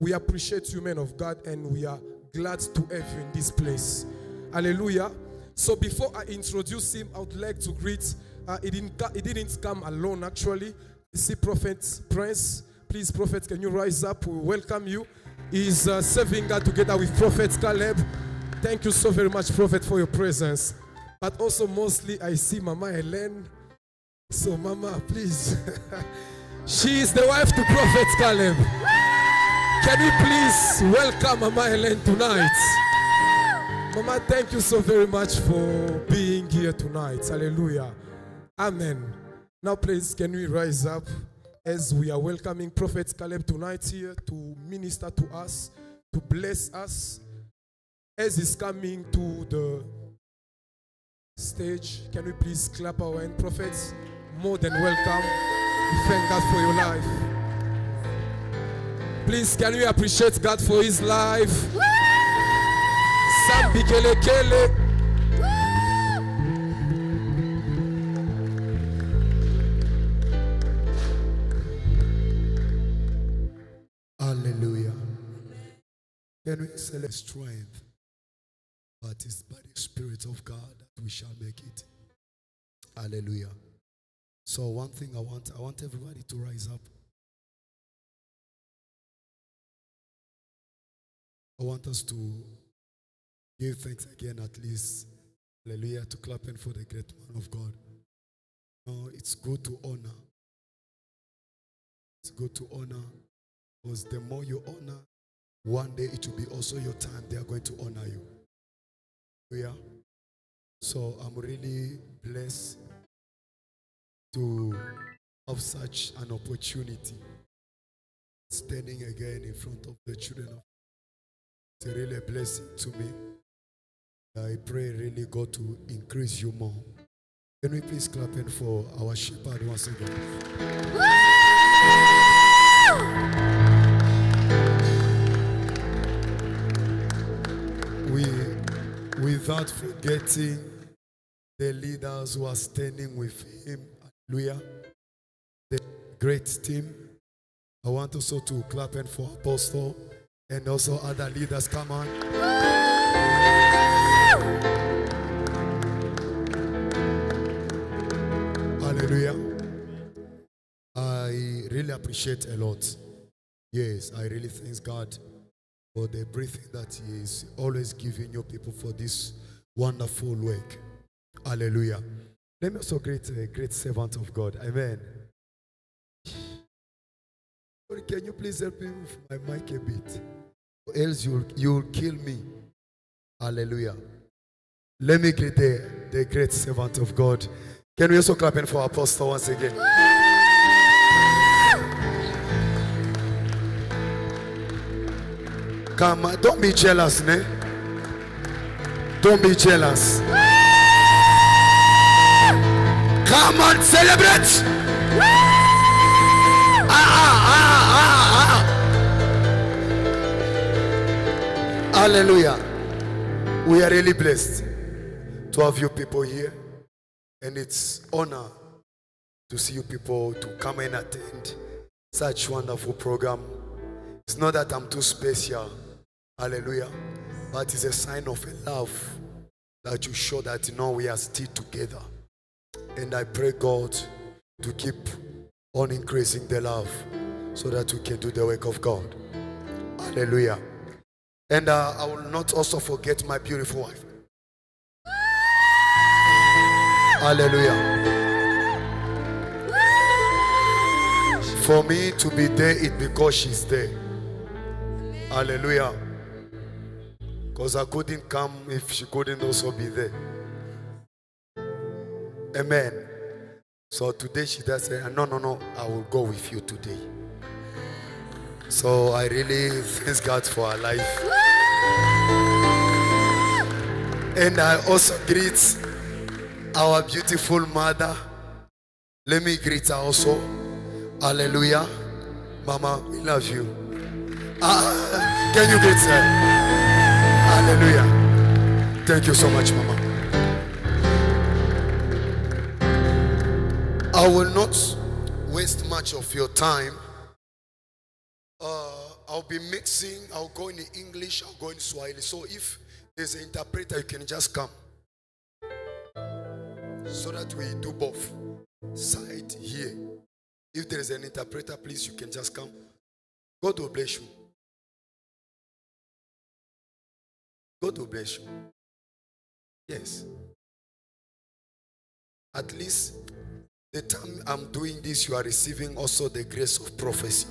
We appreciate you, men of God, and we are glad to have you in this place. Hallelujah. So before I introduce him, I would like to greet. He didn't come alone, actually. You see Prophet Prince. Please, Prophet, can you rise up? We welcome you. He's serving God together with Prophet Caleb. Thank you so very much, Prophet, for your presence. But also mostly I see Mama Helen. So Mama, please. She is the wife to Prophet Caleb. Can we please welcome Mama Helen tonight? Mama, thank you so very much for being here tonight. Hallelujah. Amen. Now please, can we rise up as we are welcoming Prophet Caleb tonight here to minister to us, to bless us. As he's coming to the stage, can we please clap our hand? Prophets, more than welcome. We thank God for your life. Please, can we appreciate God for his life? Sambi kele kele. Hallelujah. Can we select strength? But it's by the Spirit of God that we shall make it. Hallelujah. So one thing I want everybody to rise up. I want us to give thanks again, at least, hallelujah, to clapping for the great man of God. No, it's good to honor. It's good to honor, because the more you honor, one day it will be also your time they are going to honor you. Yeah. So I'm really blessed to have such an opportunity standing again in front of the children of. It's really a blessing to me. I pray really God to increase you more. Can we please clap in for our shepherd once again? Without forgetting the leaders who are standing with him, hallelujah, the great team. I want also to clap in for Apostle and also other leaders. Come on. Hallelujah. I really appreciate a lot. Yes, I really thank God for the breathing that he is always giving your people for this wonderful work. Hallelujah. Let me also greet a great servant of God. Amen. Can you please help me with my mic a bit? Or else you'll kill me. Hallelujah. Let me greet the great servant of God. Can we also clap in for Apostle once again? Come on, don't be jealous, ne? Don't be jealous. Come on, celebrate! Hallelujah. We are really blessed to have you people here. And it's honor to see you people to come and attend such wonderful program. It's not that I'm too special. Hallelujah. But it's a sign of a love that you show that we are still together. And I pray God to keep on increasing the love so that we can do the work of God. Hallelujah. And I will not also forget my beautiful wife. Hallelujah. For me to be there, it's because she's there. Hallelujah. Because I couldn't come if she couldn't also be there. Amen. So today she does say, no, I will go with you today. So I really thank God for her life. And I also greet our beautiful mother. Let me greet her also. Hallelujah. Mama, we love you. Can you greet her? Hallelujah. Thank you so much, Mama. I will not waste much of your time. I I'll be mixing. I'll go in English. I'll go in Swahili. So if there's an interpreter, you can just come. So that we do both side here. If there is an interpreter, please, you can just come. God will bless you. God will bless you. Yes. At least the time I'm doing this, you are receiving also the grace of prophecy.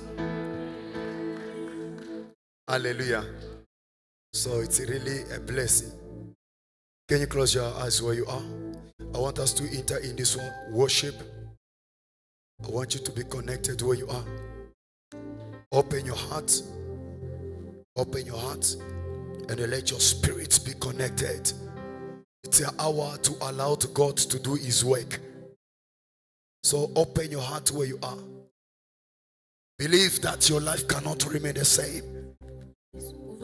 Hallelujah. So it's really a blessing. Can you close your eyes where you are? I want us to enter in this worship. I want you to be connected where you are. Open your heart. Open your heart. And let your spirits be connected. It's an hour to allow God to do His work. So open your heart where you are. Believe that your life cannot remain the same.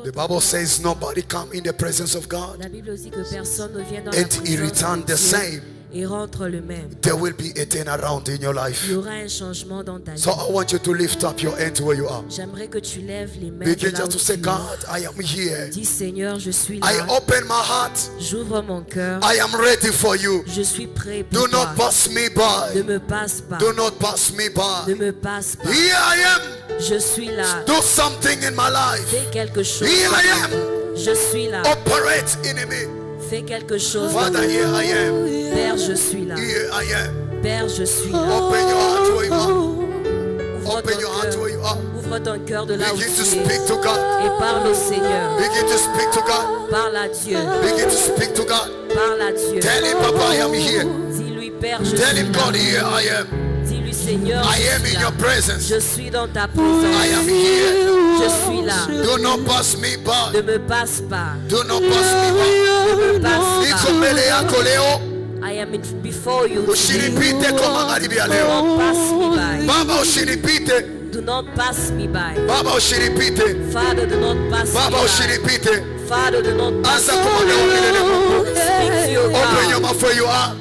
The Bible says nobody come in the presence of God. La Bible dit que personne ne vient dans la And He présence returned de the Dieu same. et rentre le même. There will be a turnaround in your life. Il y aura un changement dans ta vie. So I want you to lift up your hands where you are. J'aimerais que tu lèves les mains de Begin là où just to tu say, es. God, I am here. Dis Seigneur, je suis I là. open my heart. J'ouvre mon cœur. I am ready for you. Je suis prêt pour Do toi. not pass me Ne by. me passe pas. Do not pass me Ne by. me passe pas. Here I am. Je suis là. Do something in my life. Fais quelque chose. Here I dans ma am. vie. Je suis là. Operate in me. Fais quelque chose. Father, here I am. Père, je suis là. Here I am. Père, je suis là. Open your heart where you are. Ouvre Open ton your heart cœur. where you are. Ouvre ton cœur de là où Begin tu to es. speak to God. Et parle au Seigneur. Begin to speak to God. Parle à Dieu. Begin to speak to God. Parle à Dieu. Tell him, Papa, I am here. Dis-lui, Père, je Tell suis him, là. God, here I am. Dis-lui, Seigneur, I je am suis in là. your presence. Je suis dans ta I présence. am here. Je suis là. Do not pass me by. Ne me passe pas. Do not pass me by. Ne me passe Iko pas. mbele yako leo. I am before you. Usinipite kwa magharibi ya Do leo. not pass me by. Baba, usinipite. Do not pass me by. Baba, usinipite. Father, do not pass Baba, me by. usinipite. Father, do not pass Anza me kumwambia milele Mungu. by. Speak to your Open your God. mouth where you are.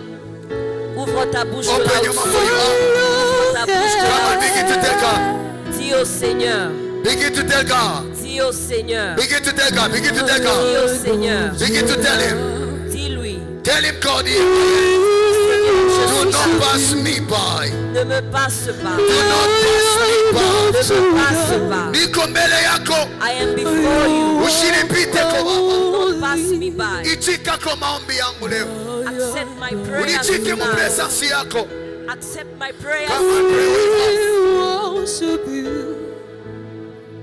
Ouvre ta bouche de Open là your où mouth tu where you are. es. Ouvre ta bouche de Come là on, begin to tell God. où tu es. Dis au Seigneur. Begin to tell God. Dis au Seigneur. Begin to tell God. Begin to tell Dis God. au Seigneur. Begin to tell him. Dis-lui. Tell him, God, here. Je Do suis not là. pass me by. Ne me passe pas. Do not pass me by. Ne me passe pas. Niko mbele yako. I am before you. Usinipite kwa Baba. Don't pass me by. Itika kwa maombi yangu leo. Accept my prayers Unitike mu tonight. presence yako. Accept my prayers. Come on, pray where you are. Worship you,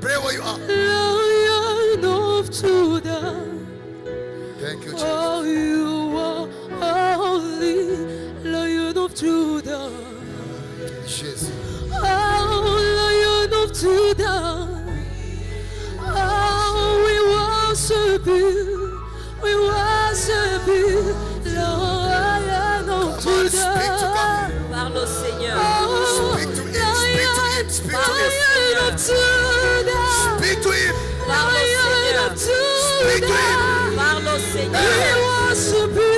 Pray where you are. Lion of Judah. Thank you, Jesus. Oh, you are holy, Lion of Judah. Jesus. Oh, Lion of Judah. Oh, we worship you. We worship you, Lion of Come on, speak to Judah. God. Parle au Seigneur. Speak to him. Speak to him. Speak to him. Lion of Judah. Speak to him. Parle au Lion of Seigneur. Speak to him. Judah. Parle au We Seigneur. worship you.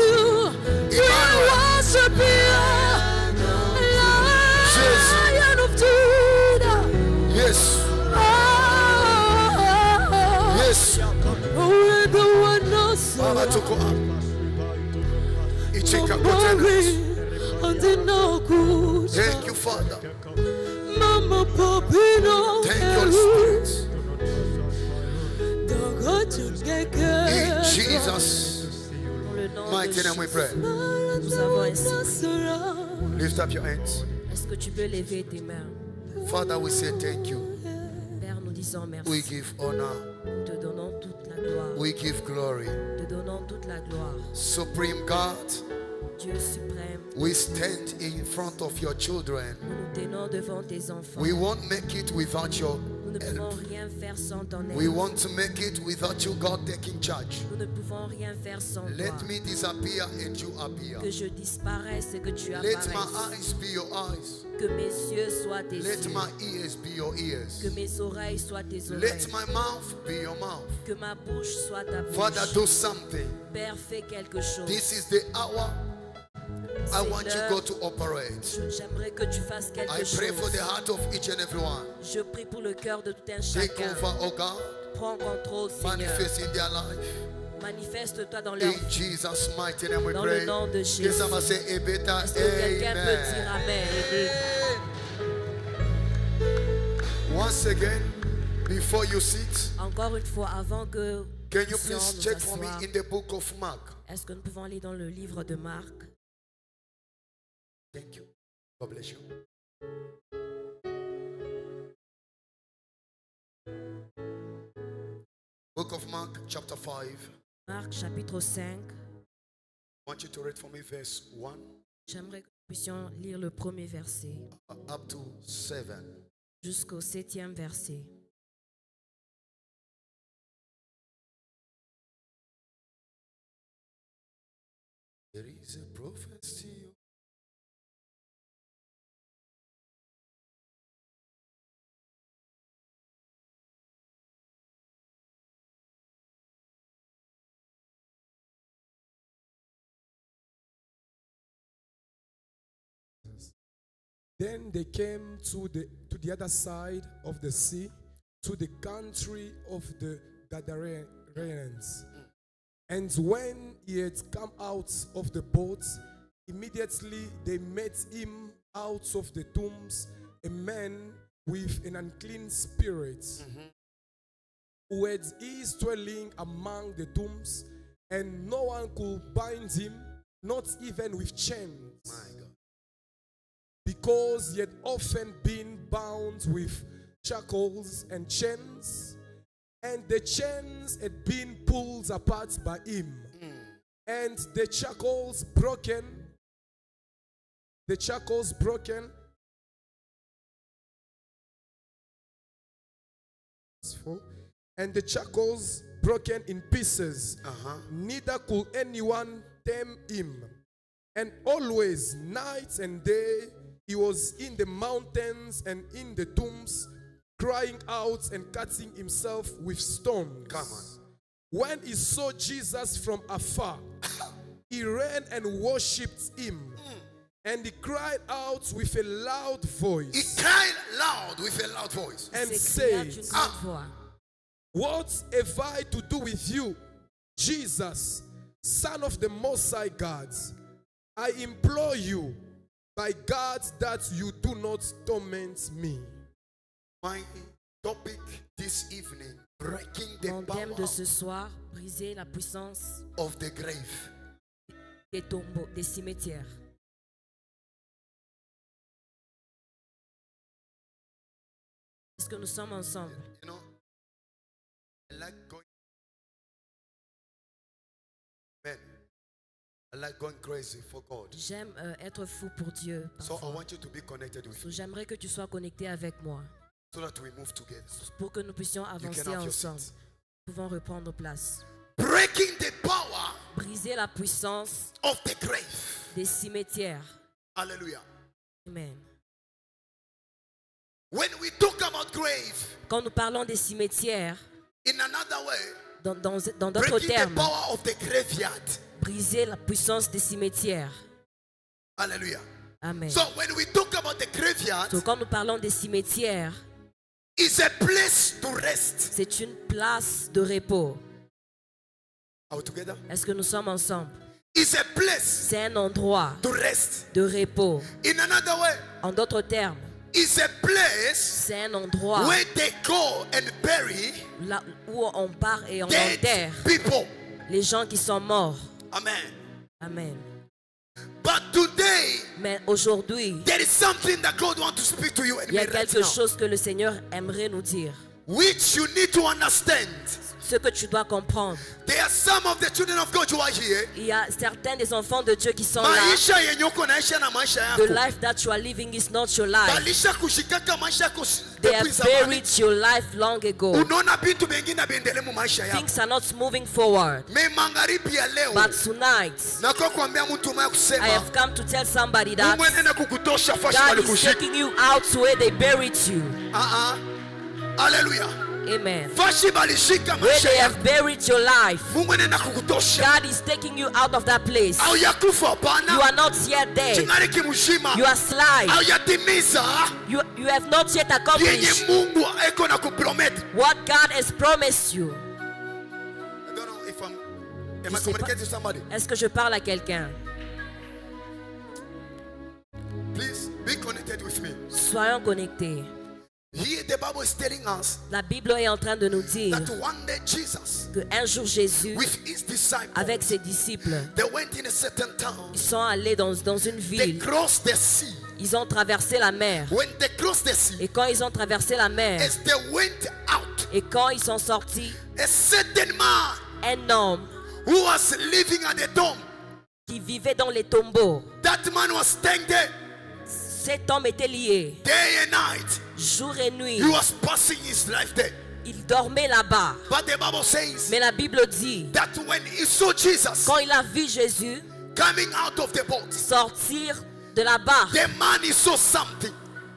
We Emmanuel. worship you. Jesus. Lion of Judah. Yes. Oh, Yes. we're the one knows Baba tuko hapa. Itika kwa tena. on the no good. Thank you, Father. Mama Popino. Thank you, Holy Spirit. In Jesus' Dans le nom mighty de name we Jésus. pray. Nous avons ainsi. Lift up your hands. Est-ce que tu peux lever tes mains? Father, we say thank you. Père, nous disons merci. We give honor. Nous te donnons toute la gloire. We give glory. Nous te donnons toute la gloire. Supreme God, Dieu suprême, we stand in front of your children. nous nous tenons devant tes enfants. We won't make it without your Nous ne pouvons help. rien faire sans ton aide. We want to make it without you, God, taking charge. Nous ne pouvons rien faire sans Let toi. me disappear and you appear. Que je disparaisse et que tu Let apparaisses. my eyes be your eyes. Que mes yeux soient tes Let yeux. my ears be your ears. Que mes oreilles soient tes oreilles. Let my mouth be your mouth. Que ma bouche soit ta bouche. Father, do something. Père, fais quelque chose. This is the hour I want you Seigneur, God to operate. j'aimerais que tu fasses quelque I pray for the chose. heart of each and every one. Je prie pour le cœur de tout un Take chacun. over, oh God. Prends contrôle, Seigneur. Manifest in their life. Manifeste-toi dans leur In vie. Jesus' mighty name we Dans pray. le nom de Jésus. Yes, I'm gonna say a better Est-ce que quelqu'un peut dire amen. Amen? Once again, before you sit, Encore une fois, avant que can you nous puissions please nous check for me asseoir, in the book of Mark? est-ce que nous pouvons aller dans le livre de Marc? Thank you. God bless you. Book of Mark, chapter 5. Marc chapitre 5. I want you to read for me verse 1 J'aimerais que nous puissions lire le premier verset up to 7. jusqu'au 7e verset. There is a prophecy. Then they came to the other side of the sea, to the country of the Gadarenes. And when he had come out of the boat, immediately they met him out of the tombs, a man with an unclean spirit, who had his dwelling among the tombs, and no one could bind him, not even with chains, My God. because he had often been bound with shackles and chains, and the chains had been pulled apart by him, and the shackles broken. And the shackles broken in pieces. Neither could anyone tame him. And always, night and day, he was in the mountains and in the tombs, crying out and cutting himself with stones. Come on. When he saw Jesus from afar, he ran and worshipped him. And he cried out with a loud He voice cried loud with a loud voice. and S'écria said, d'une grande voix. "What have I to do with you, Jesus, Son of the Most High God? I implore you, by God, that you do not torment me." My topic this evening, breaking the Mon thème de power ce soir, briser la puissance of the grave. des tombeaux, des cimetières. Est-ce que nous sommes ensemble? You know, I like going. Man, I like going crazy for God. J'aime être fou pour Dieu. So I parfois. want you to be connected with So, me j'aimerais que tu sois connecté avec moi so that we move together. pour que nous puissions You avancer can have your ensemble. seat. Nous pouvons reprendre place. Breaking the power Briser la puissance of the grave. des cimetières. Hallelujah. Amen. When we talk about grave, Quand nous parlons des cimetières, in another way, dans d'autres breaking the termes, power of the graveyard. briser la puissance des cimetières. Hallelujah. Amen. So when we talk about the graveyard, So, quand nous parlons des cimetières, it's a place to rest. c'est une place de repos. Are we together? Est-ce que nous sommes ensemble? It's a place C'est un endroit to rest. de repos. In another way, En d'autres termes, it's a place c'est un endroit where they go and bury là où on part et on dead enterre people. les gens qui sont morts. Amen. Amen. But today, Mais aujourd'hui, there is something that God wants to speak to you and il y me a right quelque now, chose que le Seigneur aimerait nous dire. which you need to understand. Ce que tu dois comprendre. There are some of the children of God who are here. Il y a certains des enfants de Dieu qui sont là. Maisha yenye uko naishi na maisha The yako. life that you are living is not your life. Balisha kushikaka maisha yako They depuis have zamani. buried your life long ago. Unaona vitu vingine biendelee mu maisha yako. Things are not moving forward. Me magharibi ya leo But tonight, nako kuambia mtu mmoja I kusema have come to tell somebody that Mungu anaenda kukutosha fashi God is walikushika. taking you out to where they buried you. Hallelujah. Amen. Fashi balishika Where maisha they yako. have buried your life, Mungu anaenda kukutosha. God is taking you out of that place. Haujakufa You hapana. are not yet dead. Chingali kimzima. You are alive. Haujatimiza You have not yet yenye accomplished Mungu eko na kupromet. what God has promised you. I don't know if am I Je sais communicating to somebody? Est-ce que je parle à quelqu'un? Please be connected with me. Soyons connectés. Here the Bible is telling us La Bible est en train de nous dire that one day Jesus que un jour Jésus, with his disciples, avec ses disciples, they went in a certain town. ils sont allés dans une They ville. crossed the sea. Ils ont traversé la mer. When they crossed the sea, Et quand ils ont traversé la mer, as they went out, et quand ils sont sortis, a certain man un homme who was living at the tomb, qui vivait dans les tombeaux, that man was staying there cet homme était lié day and night. jour et nuit. He was passing his life there. Il dormait là-bas. But the Bible says Mais la Bible dit, that when he saw Jesus quand il a vu Jésus coming out of the boat, sortir de la barque, the man he saw something.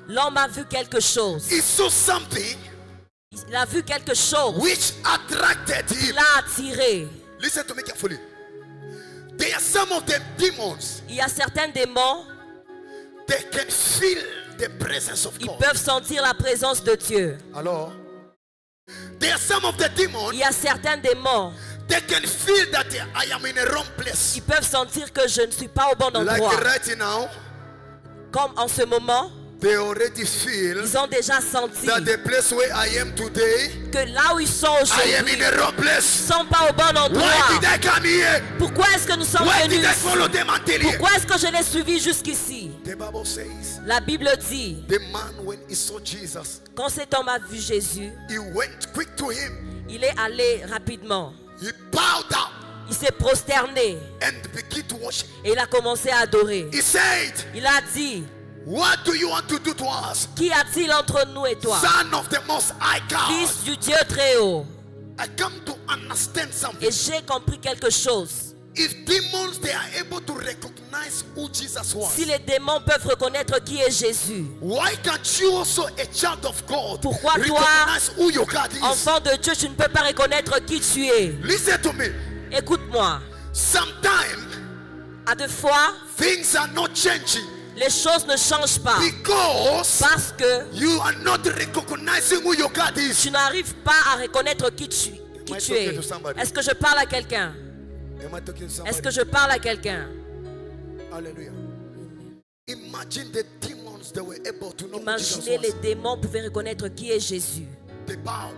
l'homme a vu quelque chose. He saw something Il a vu quelque chose which attracted qui him. l'a attiré. Listen to me carefully. There are some of them demons. Il y a certains démons, They can feel the presence of ils God. peuvent sentir la présence de Dieu. Hello. There are some of the demons. Il y a certains démons, They can feel that I am in a wrong place. ils peuvent sentir que je ne suis pas au bon Like endroit. right now, Comme en ce moment, they already feel ils ont déjà senti that the place where I am today, que là où ils sont I am aujourd'hui, in a wrong ils place. ne sont pas au bon Why endroit. did I come here? Pourquoi est-ce que nous sommes Why venus did I ici? follow them until here? Pourquoi est-ce que je l'ai suivi jusqu'ici? The Bible says La Bible dit, the man, when he saw Jesus, quand cet homme a vu Jésus, he went quick to him. il est allé rapidement. He bowed down Il s'est prosterné and began to worship. et il a commencé à adorer. He said, Il a dit, what do you want to do to us? qu'y a-t-il entre nous et toi? Son of the Most High God. Fils du Dieu très haut. I come to understand something. Et j'ai compris quelque chose. If demons, they are able to recognize who Jesus was, Si les démons peuvent reconnaître qui est Jésus, why can't you also, a child of God, Pourquoi toi, recognize who your God is? enfant de Dieu, tu ne peux pas reconnaître qui tu es. Listen to me. Écoute-moi. Sometimes À deux fois, things are not changing les choses ne changent pas. because Parce que you are not recognizing who your God is. tu n'arrives pas à reconnaître qui tu I es. talking to somebody? Est-ce que je parle à quelqu'un? Am I talking to somebody? Est-ce que je parle à quelqu'un? Hallelujah. Imagine the demons that were able to know who Jesus Imaginez, les was. démons pouvaient reconnaître qui est Jésus. They bow.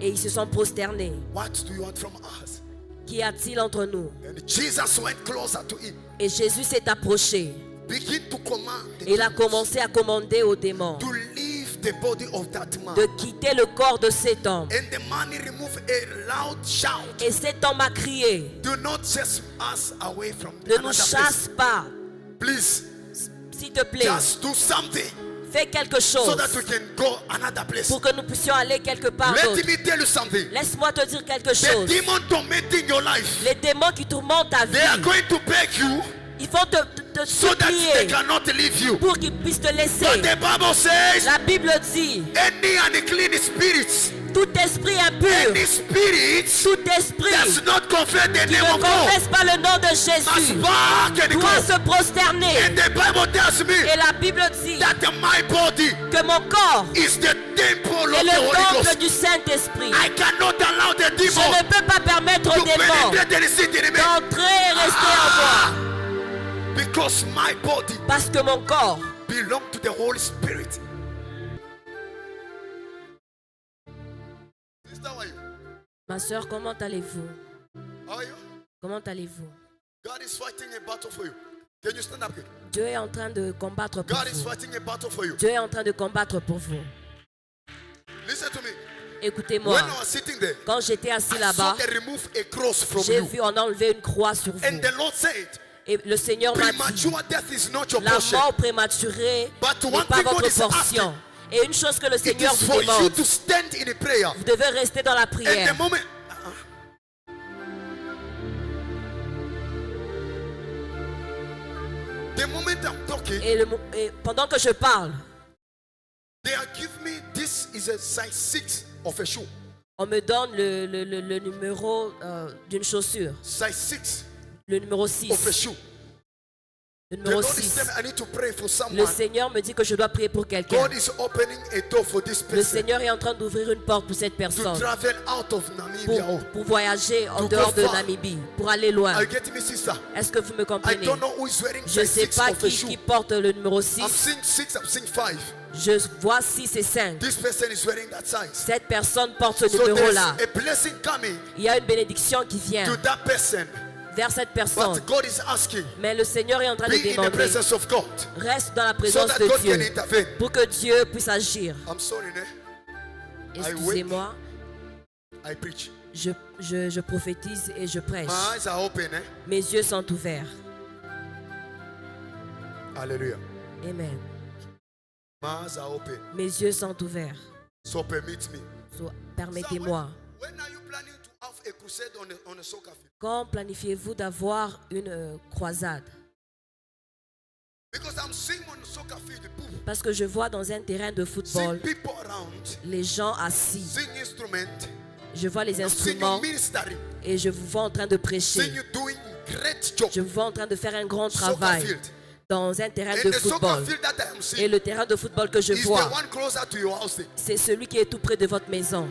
Et ils se sont prosternés. What do you want from us? Qu'y a-t-il entre nous? And Jesus went closer to him. Et Jésus s'est approché. Begin to command the Et il a demons commencé à commander aux démons to leave the body of that man. de quitter le corps de cet homme. And the man he removed a loud shout. Et cet homme a crié, Do not chase us away from ne another nous place. chasse pas, Please, s'il te plaît. just do something Fais quelque so chose that we can go another place. pour que nous puissions aller quelque part Let d'autre. me tell you something. Laisse-moi te dire quelque The chose. demon tormenting your life, Les démons qui tourmentent ta they are vie, going to beg you ils vont te so that they supplier cannot leave you. pour qu'ils puissent te But laisser. the Bible says, La Bible dit, any unclean spirits, tout esprit impur, any spirits tout esprit does not confess the qui name ne of God confesse pas le nom de must Jésus back and doit go. se prosterner. And the Bible tells me Et la Bible dit that my body que mon corps is the temple est of the le Holy temple Ghost. du Saint-Esprit. I cannot allow the Je demon ne peux pas permettre to aux démons penetrate the city in me. d'entrer et rester en moi. Because my body Parce que mon corps belongs to the Holy Spirit. Sister, how are you? Ma soeur, comment allez-vous? How are you? Comment allez-vous? God is fighting a battle for you. Can you stand up quick? Dieu est en train de combattre pour God is vous. fighting a battle for you. Dieu est en train de combattre pour vous. Listen to me. Écoutez-moi, When I was sitting there, quand j'étais assis I saw là-bas, they remove a cross from j'ai you. vu on a enlevé une croix sur vous. And the Lord said, Et le Seigneur m'a dit, premature death is not your la portion. mort prématurée But n'est one pas thing God votre is asking, portion. Et une chose que le it Seigneur is vous for you demande, to stand in a prayer. vous devez rester dans la And the prière. moment, the moment I'm talking, Et pendant que je parle, they are giving me this is a size 6 of a shoe. On me donne le numéro d'une chaussure. Size 6 Le numéro of a 6. shoe. Le The numéro Lord is 6. telling me I need to pray for Le someone. Seigneur me dit que je dois prier pour quelqu'un. God is opening a door for this Le person Seigneur est en train d'ouvrir une porte pour cette to personne. travel out of Namibia. Pour voyager en To dehors go de far. Namibie. Pour aller loin. Are you getting me, sister? Est-ce que vous me I comprenez? don't know who is wearing Je ne size sais 6 pas of a qui shoe. porte le numéro I'm 6. seeing 6, I'm seeing 5. Je vois 6 et 5. This person is wearing that size. Cette personne porte ce So there's numéro-là. a blessing coming Il y a une bénédiction qui vient to that person. vers cette personne. But God is asking, Mais le Seigneur est en train be de in the demander, presence of God reste dans la so présence that de God can Dieu intervene. pour que Dieu puisse agir. I'm sorry, ne? Excusez-moi, I preach. je prophétise et je prêche. My eyes are open, eh? Mes yeux sont ouverts. Hallelujah. Amen. My eyes are open. Mes yeux sont ouverts. So permit me. So, permettez-moi. When are you planning to have a crusade on a soccer field? Quand planifiez-vous d'avoir une croisade? Because I'm seeing on the soccer field, boom, Parce que je vois dans un terrain de seeing football people around, les gens assis. seeing instruments, Je vois les seeing you instruments ministering, et je vous vois en train de seeing prêcher. you doing great job. Je vous vois en train de faire un grand Soccer travail field. dans un terrain And de the soccer football. field that I am Et seeing le terrain de football que je is the vois, one closer to your house. c'est celui qui est tout près de votre maison.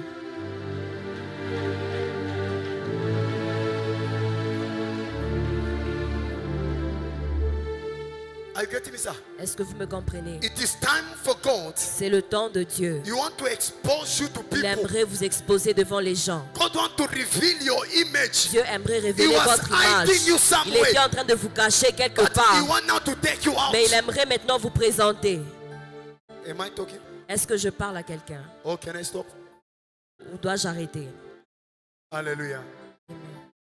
Are you getting me, sir? Est-ce que vous me comprenez? It is time for God. C'est le temps de Dieu. You want to expose you to Il people. aimerait vous exposer devant les gens. God want to reveal your image. Dieu aimerait révéler He was votre image. hiding you some Il way. était en train de vous cacher quelque But part. He want now to take you out. Mais il aimerait maintenant vous présenter. Am I talking? Est-ce que je parle à quelqu'un? Oh, can I stop? Ou dois-je arrêter? Hallelujah.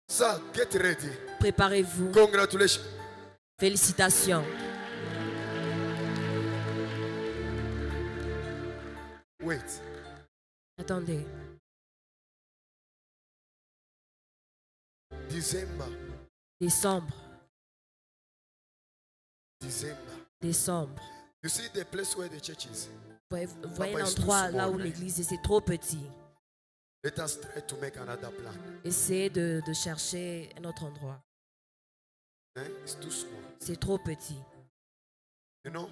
Sir, get ready. Préparez-vous. Congratulations. Félicitations. Wait. Attendez. December. Décembre. December. Décembre. You see the place where the church is? Vous voyez Papa, it's too l'endroit là small, où man. l'église est, c'est trop petit. Let us try to make another plan. Essayez de chercher un autre endroit. Eh? It's too small. C'est trop petit. You know?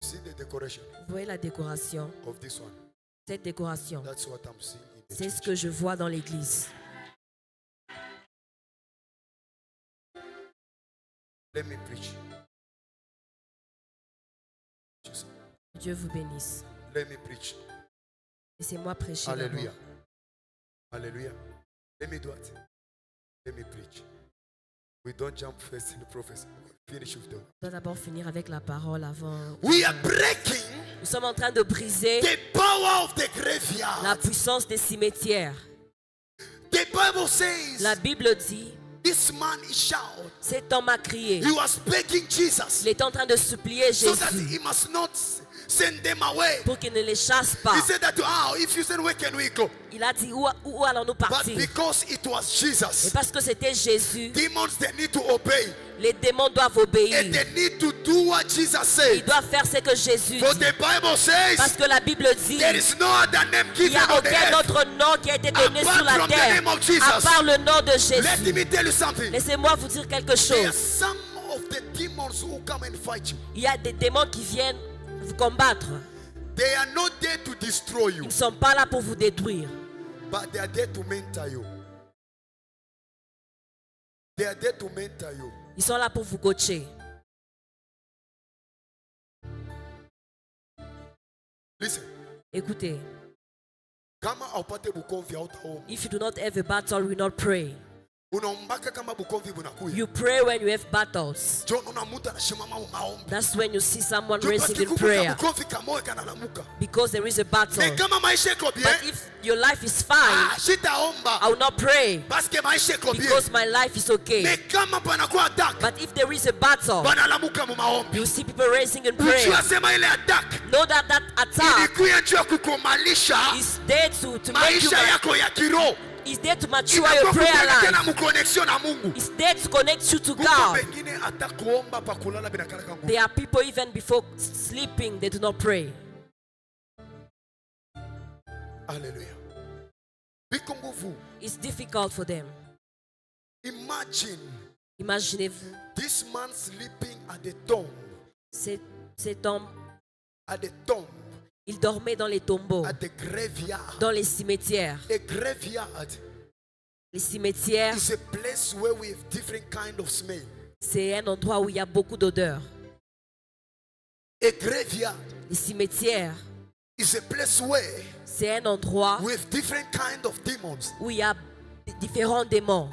See the decoration Vous voyez la décoration? of this one? Cette décoration, That's what I'm seeing in the c'est ce church. que je vois dans l'église. Let me preach. Jesus. Dieu vous bénisse. Let me preach. Laissez-moi prêcher. Hallelujah. d'abord. Hallelujah. Let me do it. Let me preach. We don't jump first in the prophecy. We finish with the. On doit d'abord finir avec la parole avant. We are breaking Nous sommes en train de briser the power of the la graveyard. puissance des cimetières. The Bible says La Bible dit, this man is shout. cet homme a crié. He was begging Jesus Il est en train de supplier so that Jésus he must not send them away. pour qu'il ne les chasse pas. He said that, if you send, where can we go? Il a dit, où allons-nous But partir? because it was Et Jesus, parce que c'était Jésus, demons, they need to obey. les démons doivent And obéir. they need to do what Jesus Ils said. doivent faire ce que Jésus For dit. the Bible says Parce que la Bible dit, there is no other name il n'y given a on the aucun earth. autre nom qui a été donné Apart sur la from the terre, name of Jesus. à part le nom de Let Jésus. me tell you something. Laissez-moi vous dire quelque There are chose. some of the demons who come and fight you. Il y a des démons qui viennent vous combattre. They are not there to destroy you, Ils ne sont pas là pour vous détruire. but they are there to mentor you. They are there to mentor you. Ils sont là pour vous coacher. Listen, Écoutez, kama haupate bukomvi hautaomba. if you do not have a battle, you will not pray. Unaombaka kama bukomvi bunakuya. You pray when you have battles. John una mtu anashimama maombi. That's when you see someone Juu raising in pakikubuka prayer. bukomvi kamoe kanalamuka. Because there is a battle. Ne kama maisha iko bien, But if your life is fine, shitaomba. I will not pray. Paske maisha iko bien. Because my life is okay. Ne kama panakuwa attack, But if there is a battle, banalamuka mu maombi. you see people raising in prayer. Ujua sema ile attack Know that attack ilikuya juu ya kukumalisha is there to make you maisha yako ya kiroho. It's there to mature your prayer Inakupeleka na life. mconnection na Mungu. It's there to connect you to Kuko God. bengine hata kuomba pa kulala binakalaka nguvu. There are people even before sleeping, they do not pray. Hallelujah. Biko nguvu. It's difficult for them. Imagine Imaginez-vous, this man sleeping at the tomb. cet homme, At the tomb. il dormait dans les tombeaux, At the graveyard. dans les cimetières. A graveyard Les cimetières, is a place where we have different kind of smell. c'est un endroit où il y a beaucoup d'odeurs. A graveyard Les cimetières, is a place where c'est un endroit we have different kind of demons. où il y a différents démons.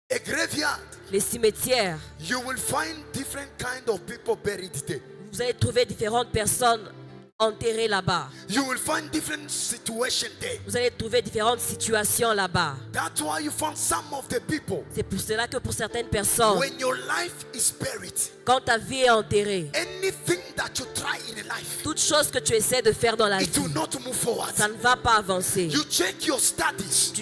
A graveyard, Les cimetières, you will find different kind of people buried there. vous allez trouver différentes personnes enterrées là-bas. You will find different situation there. Vous allez trouver différentes situations là-bas. That's why you find some of the people. C'est pour cela que pour certaines personnes, When your life is buried, quand ta vie est enterrée, anything that you try in life, toute chose que tu essaies de faire dans la it will vie, not move forward. ça ne va pas avancer. You check your studies.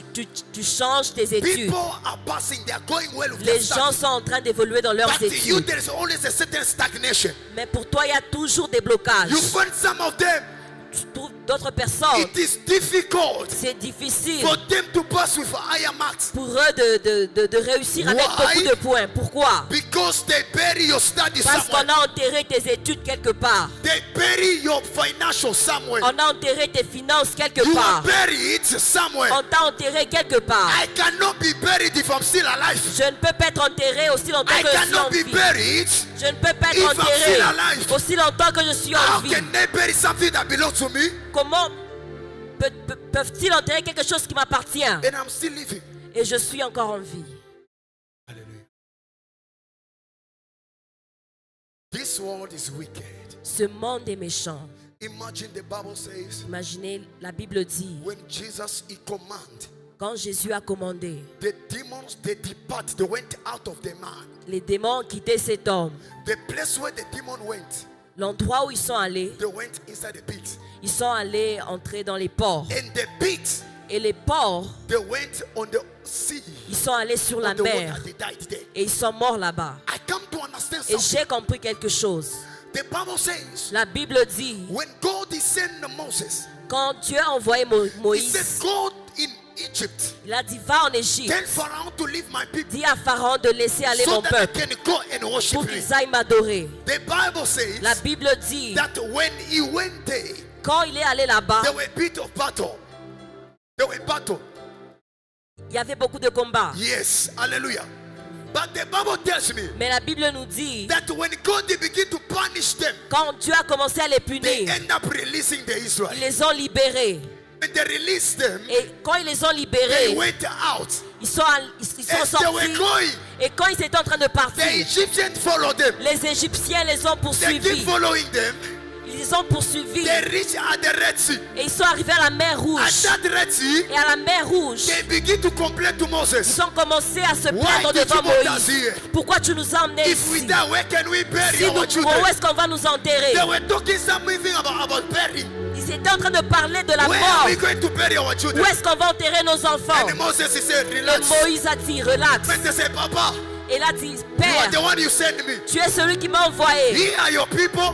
Tu changes tes études. People are passing, they are going well with Les their gens studies. sont en train d'évoluer dans leurs But to you, études. there is always a certain stagnation. Mais pour toi, il y a toujours des blocages. You find some of them, Tu trouves d'autres personnes, it is difficult c'est difficile for them to pass with higher marks pour eux de réussir avec Why? beaucoup de points. Pourquoi? because they bury your studies Parce qu'on somewhere. a enterré tes études quelque part. They bury your financial somewhere. On a enterré tes finances quelque You are part. buried somewhere. On t'a enterré quelque part. I cannot be buried if I'm still alive. Je ne peux pas être enterré aussi longtemps I que je suis cannot en be vie. buried. Je ne peux pas if être I'm enterré still alive. aussi longtemps que je suis en How vie. can they bury something that belongs to me Comment peuvent-ils enterrer quelque chose qui m'appartient and I'm still living? et je suis encore en vie? Hallelujah. This world is wicked. Ce monde est méchant. Imagine the Bible says Imaginez, la Bible dit, when Jesus he command, quand Jésus a commandé, the demons they depart, they went out of the man. les démons quittaient cet homme. The place where the demon went, L'endroit où ils sont allés, they went inside the pit. ils sont allés entrer dans les ports. And the pit, Et les ports, they went on the sea. ils sont allés sur la On the mer. water, they died there. Et ils sont morts là-bas. I come to understand Et something. j'ai compris quelque chose. The Bible says La Bible dit, when God is sending Moses, quand Dieu a envoyé he Moïse, said, "Go in Egypt, il a dit, va en Égypte. tell Pharaoh to leave my people, Dis à Pharaon de laisser aller so mon that I peuple can go and worship pour me." qu'ils aillent m'adorer. The Bible says La Bible dit, that when he went there, quand il est allé là-bas, there were a bit of battle. There were battle. il y avait beaucoup de combats. Yes, hallelujah. But the Bible tells me Mais la Bible nous dit, that when God they begin to punish them, quand Dieu a commencé à les they punir, end up releasing the ils Israelites. les ont libérés. When they released them, Et quand ils les ont they libérés, went out. ils sont As they were sortis. going, Et quand ils étaient en train de the partir, Egyptians followed them. les Égyptiens les ont They keep poursuivis. following them. Ils ont poursuivi. They reach at the Red Sea. Et ils sont arrivés à la mer At Rouge. that Red Sea, Et à la mer Rouge, they begin to complain to ils Moses. ont commencé à se Why plaindre did devant you put us Moïse. here? Pourquoi tu nous as emmenés If we ici? die, where can we bury Si nous our mourons, children? où est-ce qu'on va nous enterrer? They were talking something about burying. Ils étaient en train de parler de la Where are mort. we going to bury our Où children? est-ce qu'on va enterrer nos enfants? And Moses he said, Et relax. Moïse a dit, relax. But they said, Papa, Et il a dit, you are Père, the one you sent me. tu es celui qui m'a envoyé. Here are your people.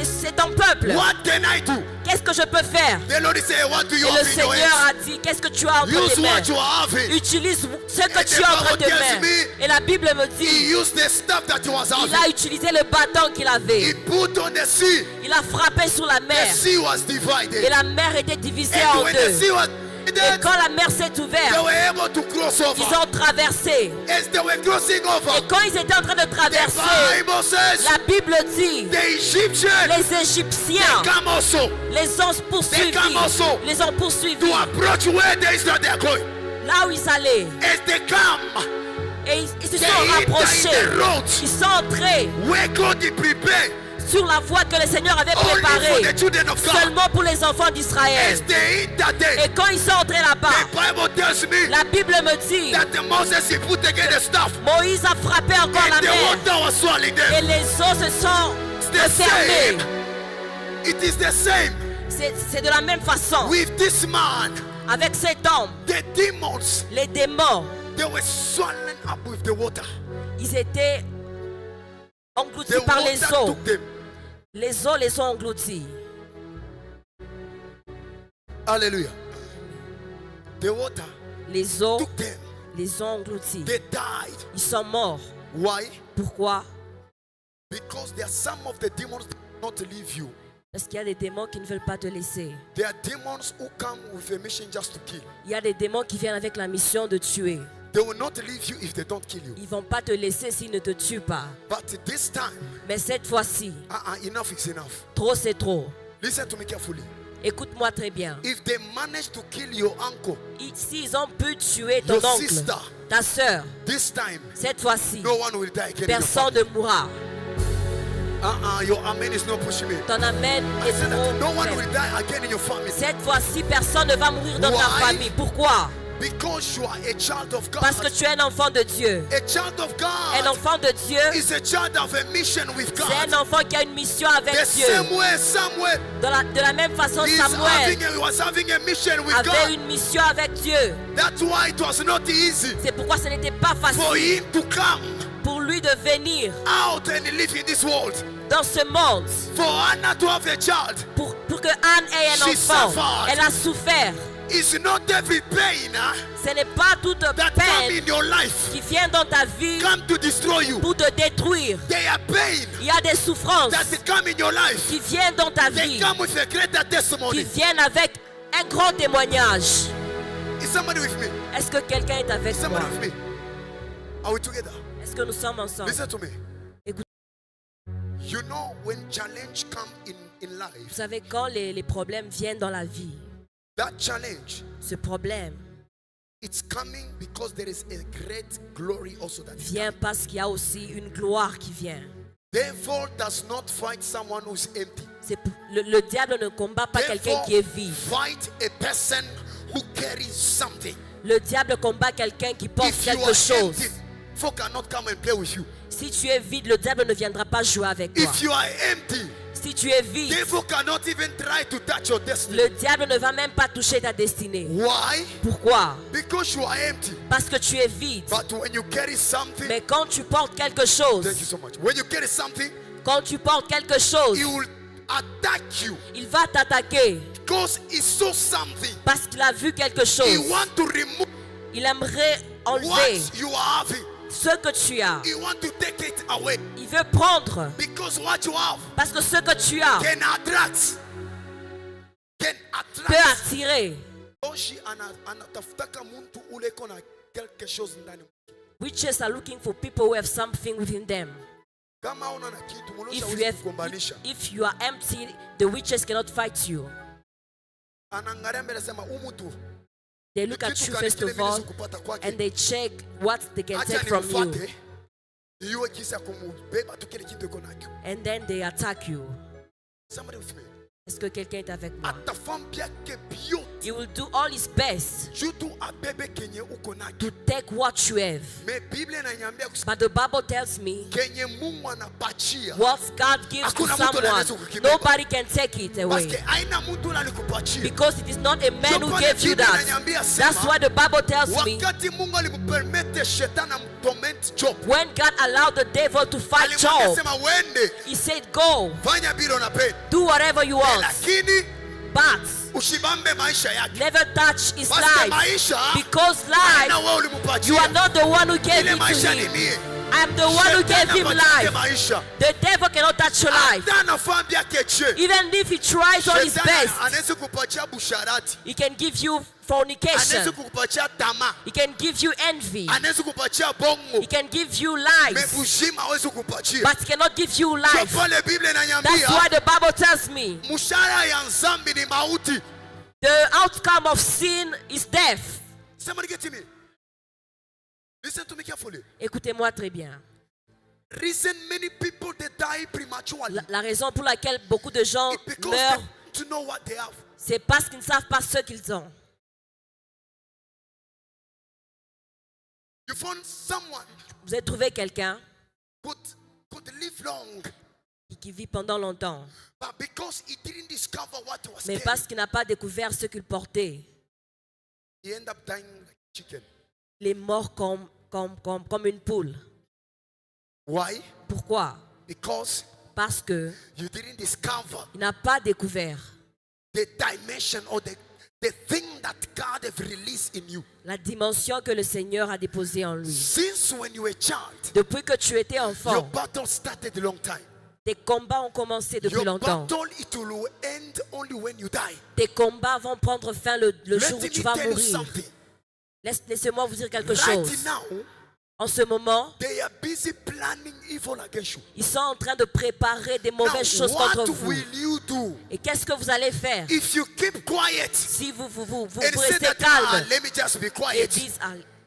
C'est ton peuple. What can I do? Qu'est-ce que je peux faire? The Lord said, what do you Et le have in your Seigneur hands? a dit, qu'est-ce que tu as entre Use tes mains? what you are having. Utilise ce que And tu the as entre Bible tes tells mains. me Et la Bible me He dit, used the stuff that he was il having. a utilisé le bâton qu'il He avait. put on the sea. Il a frappé sur la The mer. sea was Et divided. la mer était divisée And en when the deux. sea was Et divided, quand la mer s'est they ouverte, were able to cross ils over. ont traversé. As they were crossing Et over, quand ils étaient en train de the traverser, Bible says la Bible dit, the Egyptians les Égyptiens come also les ont poursuivis. come also Les ont poursuivis to approach where the Israel they are going. là où ils allaient. As they come, Et ils se they sont enter in rapprochés. the road Ils sont entrés where God he prepared sur la voie que le Seigneur avait only for préparée the children of God. seulement pour les enfants d'Israël. As they enter there, Et quand ils sont entrés là-bas, the Bible tells me la Bible me dit, that Moses he put again the staff Moïse a frappé encore la and the mer water was swallowing et them. les eaux se sont The fermées. same. It is the same C'est de la même façon with this man. Avec cet homme, the demons, les démons, they were swallowed up with the water. ils étaient engloutis The par les water eaux. took them. Les eaux les ont engloutis. Hallelujah. The water Les eaux took them. les ont engloutis. They died. Ils sont morts. Why? Pourquoi? Because there are some of the demons that will not leave you. Parce qu'il y a des démons qui ne veulent pas te laisser. There are demons who come with a mission just to kill. Il y a des démons qui viennent avec la mission de tuer. They will not leave you if they don't kill you. Ils ne vont pas te laisser s'ils ne te tuent pas. But this time, Mais cette fois-ci, enough is enough. trop c'est trop. Listen to me carefully. Écoute-moi très bien. If they manage to kill your uncle, S'ils ont pu tuer ton your oncle, sister, ta soeur, this time, cette fois-ci, no one will die again. in your personne family. ne mourra. Your amen is not pushing me. Ton amène I est said that trop no one faible. will die again in your family. Cette fois-ci, personne ne va mourir dans ta Why? famille. Pourquoi? Because you are a child of God. Parce que tu es un enfant de Dieu. A child of Un God enfant de Dieu, is a child of a mission with c'est un God. enfant qui a une mission avec The Dieu. same way Samuel De la même façon, Samuel was having a mission with avait God. une mission avec Dieu. That's why it was not easy C'est pourquoi ce n'était pas for facile him to come pour lui de venir out and live in this world. dans ce monde. For Anna to have a child Pour que Anne ait un She enfant. suffered. Elle a souffert. is not every pain Ce n'est pas toute that come peine in your life qui vient dans ta vie come to destroy you. pour te détruire. They are pain Il y a des souffrances that come in your life. qui viennent dans ta They vie, come with a greater qui testimony. viennent avec un grand témoignage. Is somebody with me? Est-ce que quelqu'un est avec Is moi? somebody with me? Are we together? Est-ce que nous sommes ensemble? Listen to me. Écoute. You know when challenge come in Vous life, savez, quand les problèmes viennent dans la vie, that challenge, ce problème it's coming because there is a great glory also that is vient coming. parce qu'il y a aussi une gloire qui vient. Devil does not fight someone who is empty. Le diable ne combat pas quelqu'un qui est vide. Fight a person who carries something. Le diable combat quelqu'un qui porte If you quelque are chose. empty, folk cannot come and play with you. Si tu es vide, le diable ne viendra pas jouer avec toi. If you are empty, Si tu es vide, devil cannot even try to touch your destiny. le diable ne va même pas toucher ta destinée. Why? Pourquoi? Because you are empty. Parce que tu es vide. But when you carry something, Mais quand tu portes quelque chose, thank you so much. When you carry something, quand tu portes quelque chose, he will attack you il va t'attaquer because he saw something. parce qu'il a vu quelque He chose. want to remove Il aimerait enlever what you are having. ce que tu as. He want to take it away Il veut prendre because what you have parce que ce que tu as can attract. Can peut attract. attirer. Oshi anatafutaka mtu ule kona quelque chose ndani. Witches are looking for people who have something within them. Kama una na kitu mlosha If you, hawezi have, kugombanisha. if you are empty, the witches cannot fight you. Anaangalia mbele sema umutu. They look at you first of all and they check what they can take from you. Iwe kisa kumubeba tu kile kitu iko nacho. And then they attack you. Somebody with me. Est-ce que quelqu'un est avec moi? Atafambia ke bio. He will do all his best Jutu abebe kenye uko nacho. to take what you have. Me Biblia inaniambia But the Bible tells me kenye Mungu anapachia. what God gives to Hakuna mtu anaweza someone, kukibeba. nobody can take it away. Paske haina mtu alikupatia. Because it is not a man who Ndio gave you Biblia that. inaniambia sema, That's why the Bible tells me wakati Mungu alimpermete shetani amtorment Job. when God allowed the devil to fight Alimwambia Job, sema wende he said, go, fanya bila unapenda. do whatever you want, Lakini but usibambe maisha yake. never touch his Paske life. maisha Because haina life, wewe you ulimpatia. are not the one who gave Ile it to maisha ni him. mie. I am the one who gave him Shetani life. maisha. The devil cannot touch your life. Hata anafanya yake che. Even if he tries all his Shetani best, anaweza kupatia busharati. he can give you Anaweza fornication. kukupatia tamaa. He can give you envy. Anaweza kukupatia bongo. He can give you lies. Mebushima hawezi kukupatia. But he cannot give you Ndio life. pale Biblia That's inaniambia why the Bible tells me mshahara ya dhambi ni mauti. the outcome of sin is death. Somebody get to me. Listen to me carefully. Écoutez-moi très bien. Reason many people they die prematurely. La raison pour laquelle beaucoup de gens It's because meurent, they to know what they have. c'est parce qu'ils ne savent pas ce qu'ils ont. You found someone Vous avez trouvé quelqu'un could live long, qui vit pendant longtemps, but because he didn't discover what he was mais carrying, parce qu'il n'a pas découvert ce qu'il portait, he end up dying like chicken. Il est mort comme une poule. Why? Pourquoi? Because Parce que you didn't discover il n'a pas découvert the dimension or the thing that God has released in you. la dimension que le Seigneur a déposée en lui. Since when you were a child, Depuis que tu étais your enfant, battle started a long time. tes combats ont commencé depuis Your longtemps. battle, it will end only when you die. Tes combats vont prendre fin le jour où Let tu me vas tell you mourir. something. Laissez-moi vous dire quelque Right chose. now, En ce moment, they are busy planning evil against you. ils sont en train de préparer des Now, mauvaises choses what contre vous. will you do Et qu'est-ce que vous allez faire if you keep quiet si vous and say restez that, calme let me just be et quiet? dites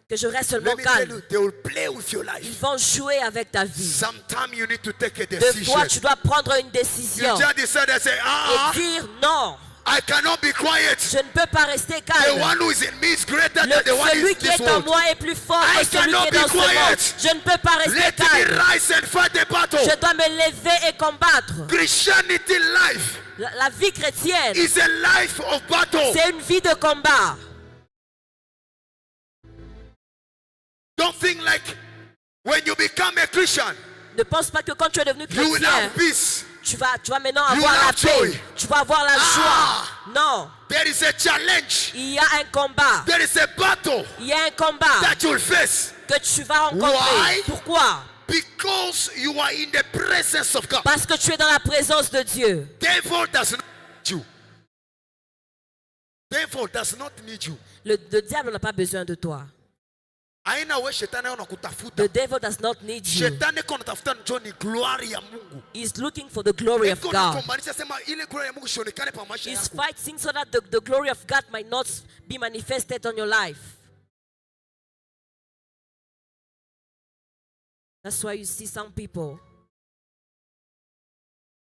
que je reste seulement Let me tell calme? you, they will play with your Ils life. vont jouer avec ta vie. Sometimes you need to take a Deux decision. fois, tu dois prendre une You décision just decide and say, et dire non. I cannot be quiet. Je ne peux pas rester The calme. one who is in me is greater than the one Celui in qui this est en world. moi est plus fort I que celui qui cannot est be dans ce quiet. monde. Je ne peux pas rester Let me calme. rise and fight the battle. Je dois me lever et combattre. Christianity life La vie chrétienne, is a life of battle. c'est une vie de combat. Don't think like when you become a Christian, Ne pense pas que quand tu es devenu you will chrétien, have peace. tu vas maintenant You avoir will la have joy. paix. Tu vas avoir la joie. Non, There is a challenge. il y a un combat. There is a battle Il y a un combat that you will face que tu vas rencontrer. Why? Pourquoi? because you are in the presence of God. Parce que tu es dans la présence de Dieu. Devil does not need you. Devil does not need you. Le diable n'a pas besoin de toi. Aina we shetani anakutafuta. The devil does not need you. Shetani konatafuta njoni glory ya Mungu. He's looking for the glory of Eko God. nakombanisha sema ile glory ya Mungu sionekane pa maisha He's yako. fighting so that the glory of God might not be manifested on your life. That's why you see some people,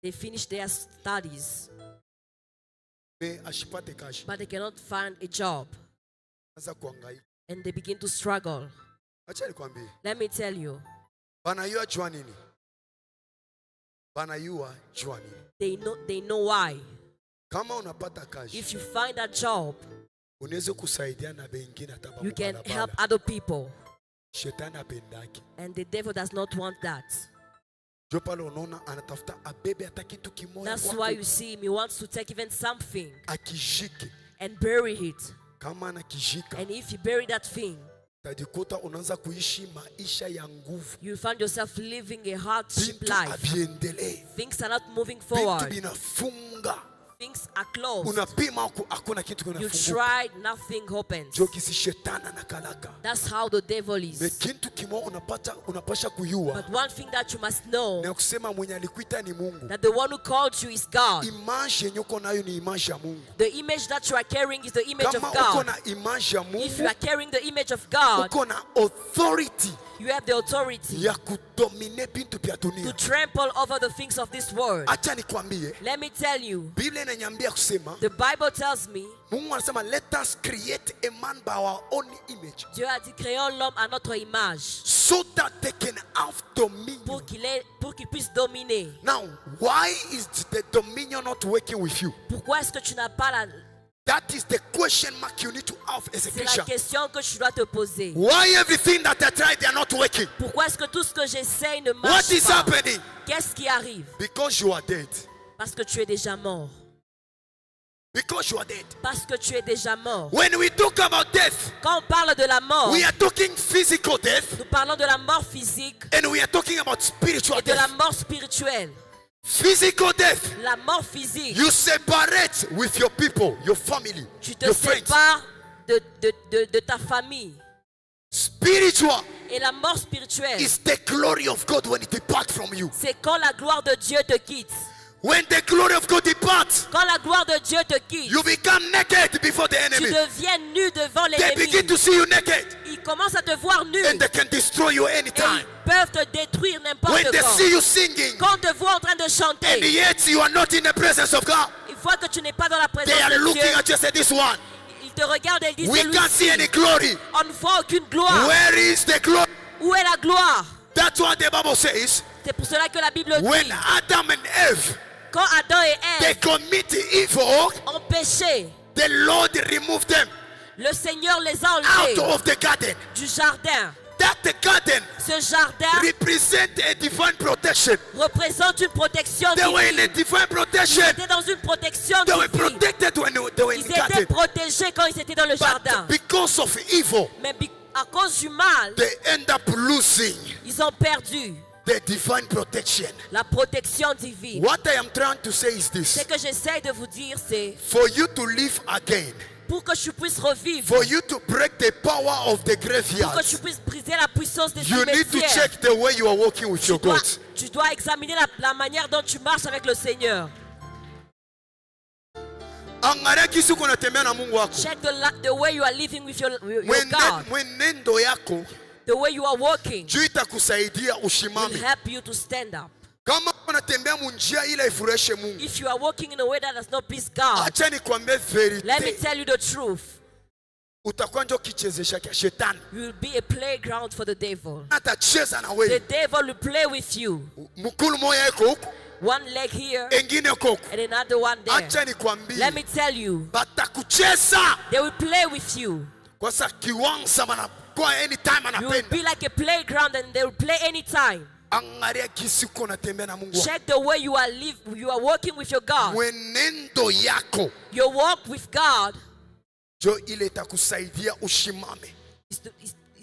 they finish their studies, Me ashipate kashi. but they cannot find a job Anza kuhangaika. and they begin to struggle. Acha nikwambie. Let me tell you, Bana yua jua nini? Bana yua jua nini? they know why. Kama unapata kazi, If you find a job, unaweza kusaidia na bengine hata you can barabara. help other people, Shetani apendaki. and the devil does not want that. Jo pale unaona anatafuta abebe hata kitu kimoja That's kwako, why you see him, he wants to take even something akishike. and bury it. Kama anakishika, And if you bury that thing, utajikuta unaanza kuishi maisha ya nguvu. you find yourself living a hardship Vitu life. haviendelee. Things are not moving Vitu forward. vinafunga. Things are closed. Unapima hakuna kitu You kinafunguka. tried, nothing opens. Jo kisi shetani na kalaka. That's how the devil Me is. kitu kimoja unapasha kuyua. But one thing that you must know, Na kusema mwenye alikuita ni Mungu. that the one who called you is God. Image yenye uko nayo ni image ya Mungu. The image that you are carrying is the image Kama of uko God. na image ya If you Mungu, are carrying the image of God, uko na authority you have the authority ya kudomine bintu vya to dunia. trample over the things of this world. Acha nikwambie, Let me tell you, Biblia inaniambia kusema, the Bible tells me, Mungu anasema let us create a man by our own image Dieu a dit créons l'homme à notre image so that they can have dominion. pour qu'il puisse dominer. Now, why is the dominion not working with you? Pourquoi est-ce que tu n'as pas la... That is the question mark you need to have as a C'est la Christian. question que tu dois te poser. Why everything that I tried, they are not working? Pourquoi est-ce que tout ce que j'essaye ne What marche is pas? happening? Qu'est-ce qui arrive? Because you are dead. Parce que tu es déjà mort. Because you are dead. Parce que tu es déjà mort. When we talk about death, Quand on parle de la mort, we are talking physical death nous parlons de la mort physique and we are talking about spiritual et de la death. mort spirituelle. Physical death, La mort physique, you separate with your people, your family, tu te your friends. sépares de ta famille. Spiritual Et la mort spirituelle, is the glory of God when it departs from you. c'est quand la gloire de Dieu te quitte. When the glory of God departs, Quand la gloire de Dieu te quitte, you become naked before the tu enemy. deviens nu devant They begin l'ennemi. to see you naked Ils commencent à te voir nu and they can destroy you et anytime. ils peuvent te détruire n'importe When they quand. see you singing Quand on te voit en train de and chanter, yet you are not in the presence of God, une fois que tu n'es pas dans la they présence are de looking Dieu, at you and say, this one, ils te regardent et ils disent we can't see any glory. on ne voit aucune gloire. Where is the glory? Où est la gloire? That's what the Bible says. C'est pour cela que la Bible When dit, Adam and Eve, quand Adam et they Ève commit evil, ont péché, the Lord removed them. Le Seigneur les a out enlevés of the garden. du jardin. That the garden Ce jardin represent a divine protection. représente une protection They were in a divine. divine Ils protection. étaient dans une protection They were divine. protected when they were in Ils the étaient garden. protégés quand ils étaient dans le jardin. But because of evil, Mais à cause du mal, they end up losing ils ont perdu the divine protection. la protection divine. What I am trying to say is Ce this. que j'essaie de vous dire, c'est For you to live again, pour que tu puisses revivre, for you to break the power of the pour que graveyard, tu puisses briser la puissance des you need to cimetières. check the way you are walking with your God. Tu dois examiner la manière dont tu marches avec le Seigneur. Angalia kisi uko unatembea na Mungu wako. Check the way you are living with your God. Mwenendo yako The way you are walking juu itakusaidia will ushimame. help you to stand up. Kama unatembea munjia ila ifurahishe Mungu, If you are walking in a way that does not please God, acha nikwambie let me verite, tell you the truth. utakuwa ndio kichezesha kia shetani. You will be a playground for the devil. Atacheza na The wewe. devil will play with you. Mkulu moya iko huko, One leg here engine iko huko. and another one there. Acha nikwambie, Let me tell you, batakucheza they will play with you. kwa sababu kiwanja manakuwa anytime You will be anapenda. like a playground and they will play anytime. Angalia kisi uko unatembea na Mungu wako. Check the way you are walking with your God. Mwenendo yako Your walk with God jo ile itakusaidia ushimame is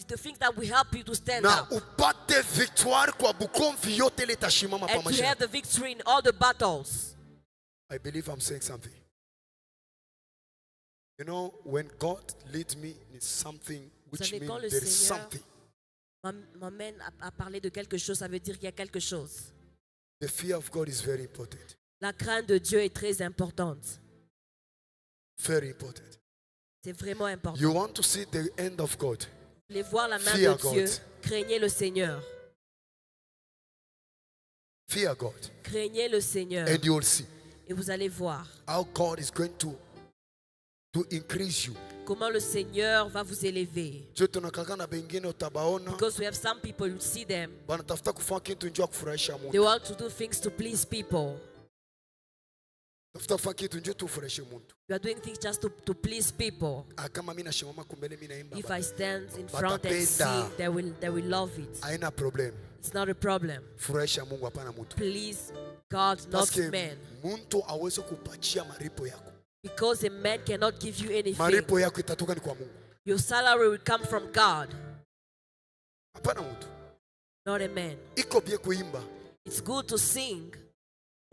the thing that will help you to stand na up. upate victoire kwa bukomvi yote ile itashimama pa And to maisha. have the victory in all the battles. I believe I'm saying something. You know, when God leads me in something, which savez, quand le means there is Seigneur something. M'amène à parler de quelque chose, ça veut dire qu'il y a quelque chose. The fear of God is very important. La crainte de Dieu est très importante. Very important. C'est vraiment important. You want to see the end of God. Vous voulez voir la main Fear de Dieu, God. craignez le Seigneur. Fear God. Craignez le Seigneur. And you will see Et vous allez voir how God is going to increase you. comment le Seigneur va vous élever. Je tunakaka na bengine utabaona Because we have some people, you see them, wanatafuta kufanya kitu njoo kufurahisha they Mungu. want to do things to please people. Tafuta kufanya kitu njoo tufurahishe Mungu. You are doing things just to please people. Kama mimi nashimama kumbele mimi naimba. If I stand in front and Watapenda. sing, they will love it. Haina problem. It's not a problem. Furahisha Mungu hapana mtu. Please God, not Paske man. mtu aweze kupatia maripo yako. Because a man cannot give you anything. Maripo yako itatoka ni kwa Mungu. Your salary will come from God, Hapana mtu. not a man. Iko bie kuimba. It's good to sing.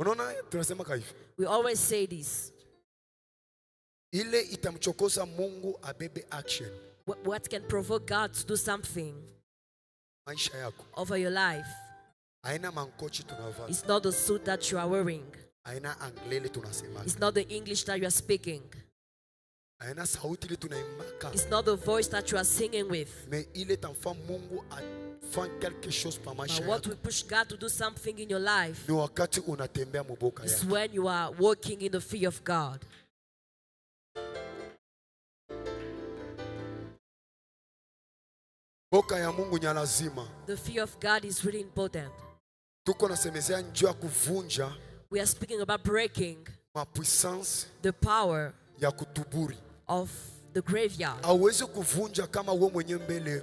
Unaona tunasema hivi. We always say this. Ile itamchokoza Mungu abebe action. What can provoke God to do something Maisha yako. over your life? Haina mankochi tunavaa. It's not the suit that you are wearing. Haina anglele tunasema. It's not the English that you are speaking. Haina sauti ile tunaimbaka. It's not the voice that you are singing with. Mais ile tamfa Mungu afanye quelque chose pa maisha But what yako. will push God to do something in your life Ni wakati unatembea muboka is yake. when you are walking in the fear of God. Boka ya Mungu ni lazima. The fear of God is really important. Tuko nasemezea njoo ya kuvunja We are speaking about breaking mapuissance the power ya kutuburi. of the graveyard. Hauwezi kuvunja kama wewe mwenyewe mbele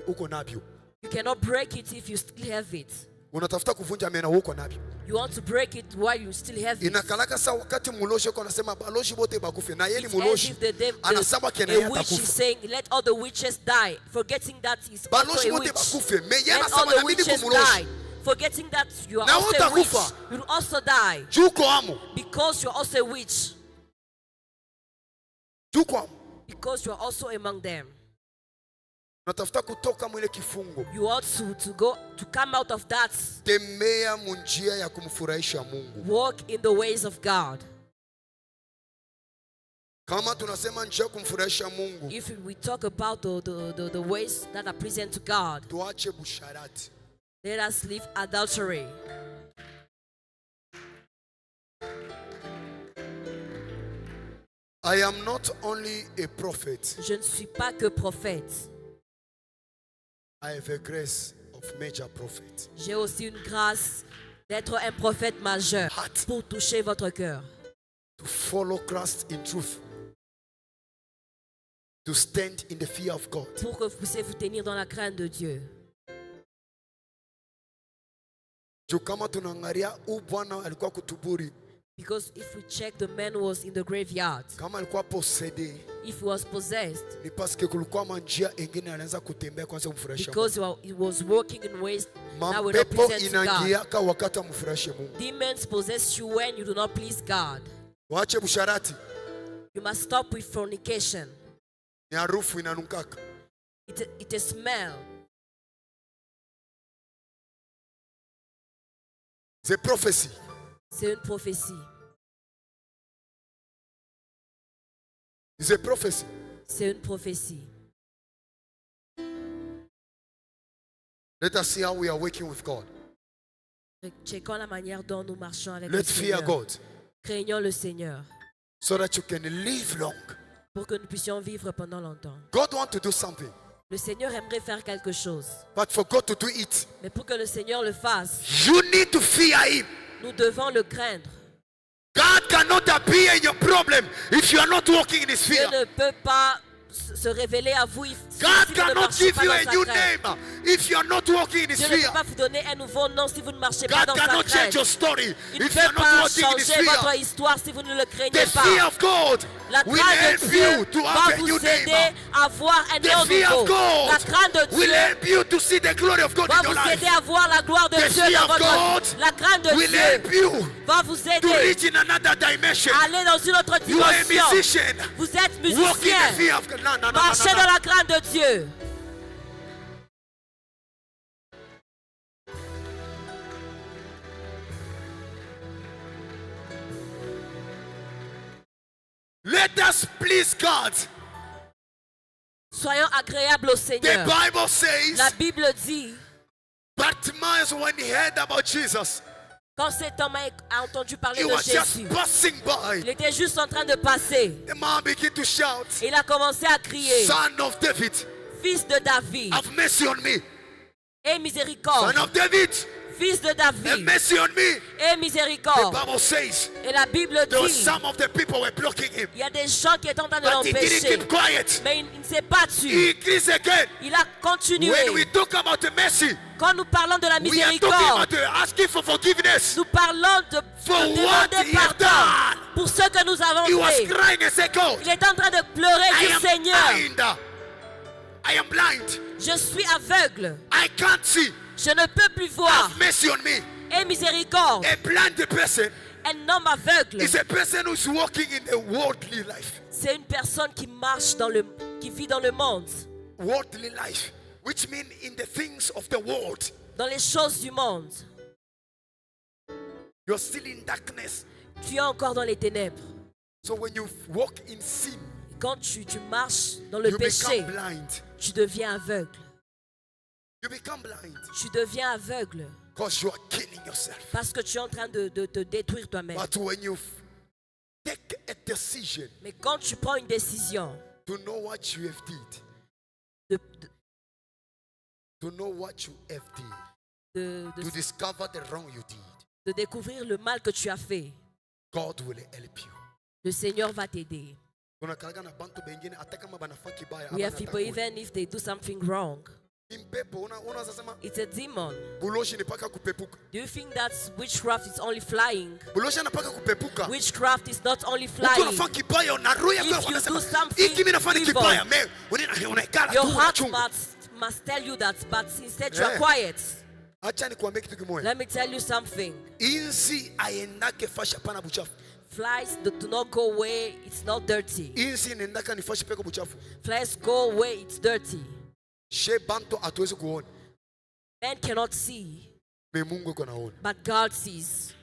uko nabyo. You cannot break it if you still have it. Unatafuta kuvunja mena uko nabyo. You want to break it while you still have it. Inakalaka sa wakati muloshi uko anasema baloshi bote bakufe na yeye ni It's as muloshi. if the Anasema kena yeye a witch is atakufa. saying, let all the witches die, forgetting that he's also Baloshi a bote witch. bakufe. Me yeye Let all anasema the na mimi witches kumuloshi. die, forgetting that you are Na also a witch. utakufa. You will also die Juko amo. because you're also a witch, Juko amo. because you're also among them. Unatafuta kutoka mwile kifungo. You want to come out of that. Tembea munjia ya kumfurahisha Mungu. Walk in the ways of God. Kama tunasema njia ya kumfurahisha Mungu, If we talk about the ways that are pleasing to God, tuache busharati. let us leave adultery. I am not only a prophet. Je ne suis pas que prophète. I have a grace of major prophet. J'ai aussi une grâce d'être un prophète majeur Heart. pour toucher votre cœur. To follow Christ in truth. to stand in the fear of God. pour que vous puissiez vous tenir dans la crainte de Dieu. Juu kama tunaangalia huu Bwana alikuwa kutuburi, Because if we check the man who was in the graveyard, kama alikuwa posede, if he was possessed, ni paske kulikuwa manjia ingine anaweza kutembea kwanza kumfurahisha because he was walking in ways Mungu. that were not Mapepo pleasing to God. inaingiaka wakati amfurahishe Mungu. Demons possess you when you do not please God. Waache busharati, You must stop with fornication. ni harufu inanukaka. It is smell. The prophecy. C'est une prophétie. It's a prophecy. C'est une prophétie. Let us see how we are working with God. Checkons la manière dont nous marchons avec le Let's fear Seigneur. God Craignons le Seigneur so that you can live long. pour que nous puissions vivre pendant longtemps. God wants to do something, Le Seigneur aimerait faire quelque chose. but for God to do it, Mais pour que le Seigneur le fasse, you need to fear Him. nous devons le craindre. God cannot appear in your problem if you are not walking in His Dieu fear. ne peut pas se révéler à vous si God vous ne cannot marchez give pas you dans a sa new crainte. name if you are not walking in His Dieu ne peut fear. pas vous donner un nouveau nom si vous ne marchez pas God dans sa cannot change your crainte. story Il ne if you are peut not pas walking in His changer votre fear. histoire si vous ne le craignez The fear pas. of God La will crainte help de you Dieu to va have a vous new aider name. à avoir un The nom fear nouveau. of God La crainte de will Dieu help you to see the glory of God va in your vous life. aider à voir la gloire de The Dieu fear dans of votre God vie. La crainte de will help Dieu you va vous to aider reach in another dimension. à aller dans une autre You are a dimension. musician. Vous êtes Walk in the musicien. fear of God. No. Marchez dans la crainte de Dieu. Let us please God. Soyons agréables au The Seigneur. Bible says, La Bible dit, Bartimaeus, when he heard about Jesus, quand cet homme a entendu parler he de was just Jésus, passing il by. était juste en train de passer. The man began to shout, Et il a commencé à crier, Son of David, Fils de David, have mercy on me. aie miséricorde. Son of David, Fils de have David, mercy on me. aie The miséricorde. Bible says, Et la Bible though dit, some of the people were blocking him, il y a des gens qui étaient en train de but he didn't l'empêcher. keep quiet. Mais il ne s'est pas He tué. increased again. Il a continué. When we talk about the mercy, Quand nous parlons de la we are talking miséricorde, about asking for forgiveness. nous parlons de For what demander he has pardon done. pour ce que nous avons He was fait. crying and said, God, Il est en train de pleurer, I dit am Seigneur, blind. I am blind. je suis aveugle. I can't see. Je ne peux plus voir. Have mercy on me. Aie miséricorde. A blind person Un homme aveugle, is a person who's walking in a worldly life. c'est une personne qui marche qui vit dans le monde, Worldly life, which means in the things of the world. dans les choses du monde. You're still in darkness. Tu es encore dans les ténèbres. So when you walk in sin, Quand tu marches dans le you péché, become blind. tu deviens aveugle. You become blind Tu deviens aveugle because you are killing yourself. parce que tu es en train de te détruire toi-même. But when you take a decision Mais quand tu prends une décision to know what you have did, de, to know what you have did, de- de- to discover the wrong you did, de découvrir le mal que tu as fait, God will help you. le Seigneur va t'aider. Unakalaga na bantu bengine hata kama banafanya kibaya, We have abana people, takuni. even if they do something wrong, Impepo, unaweza sema it's a demon. buloshi ni paka kupepuka. Do you think that witchcraft is only flying? Buloshi anapaka kupepuka. Witchcraft is not only Mtu flying. anafanya kibaya na roho yako If you inasema, do something hiki mimi nafanya evil, kibaya, unaikala Your tu heart unachunga. must tell you that, but instead you are Yeah. quiet. Acha nikwambie kitu kimoja. Let me tell you something. Inzi aendake fasha pana buchafu. Flies do not go away, it's not dirty. Inzi inaendaka ni fasha peko buchafu. Flies go away, it's dirty. She banto hatuwezi kuona. Men cannot see, Me Mungu yuko naona. but God sees.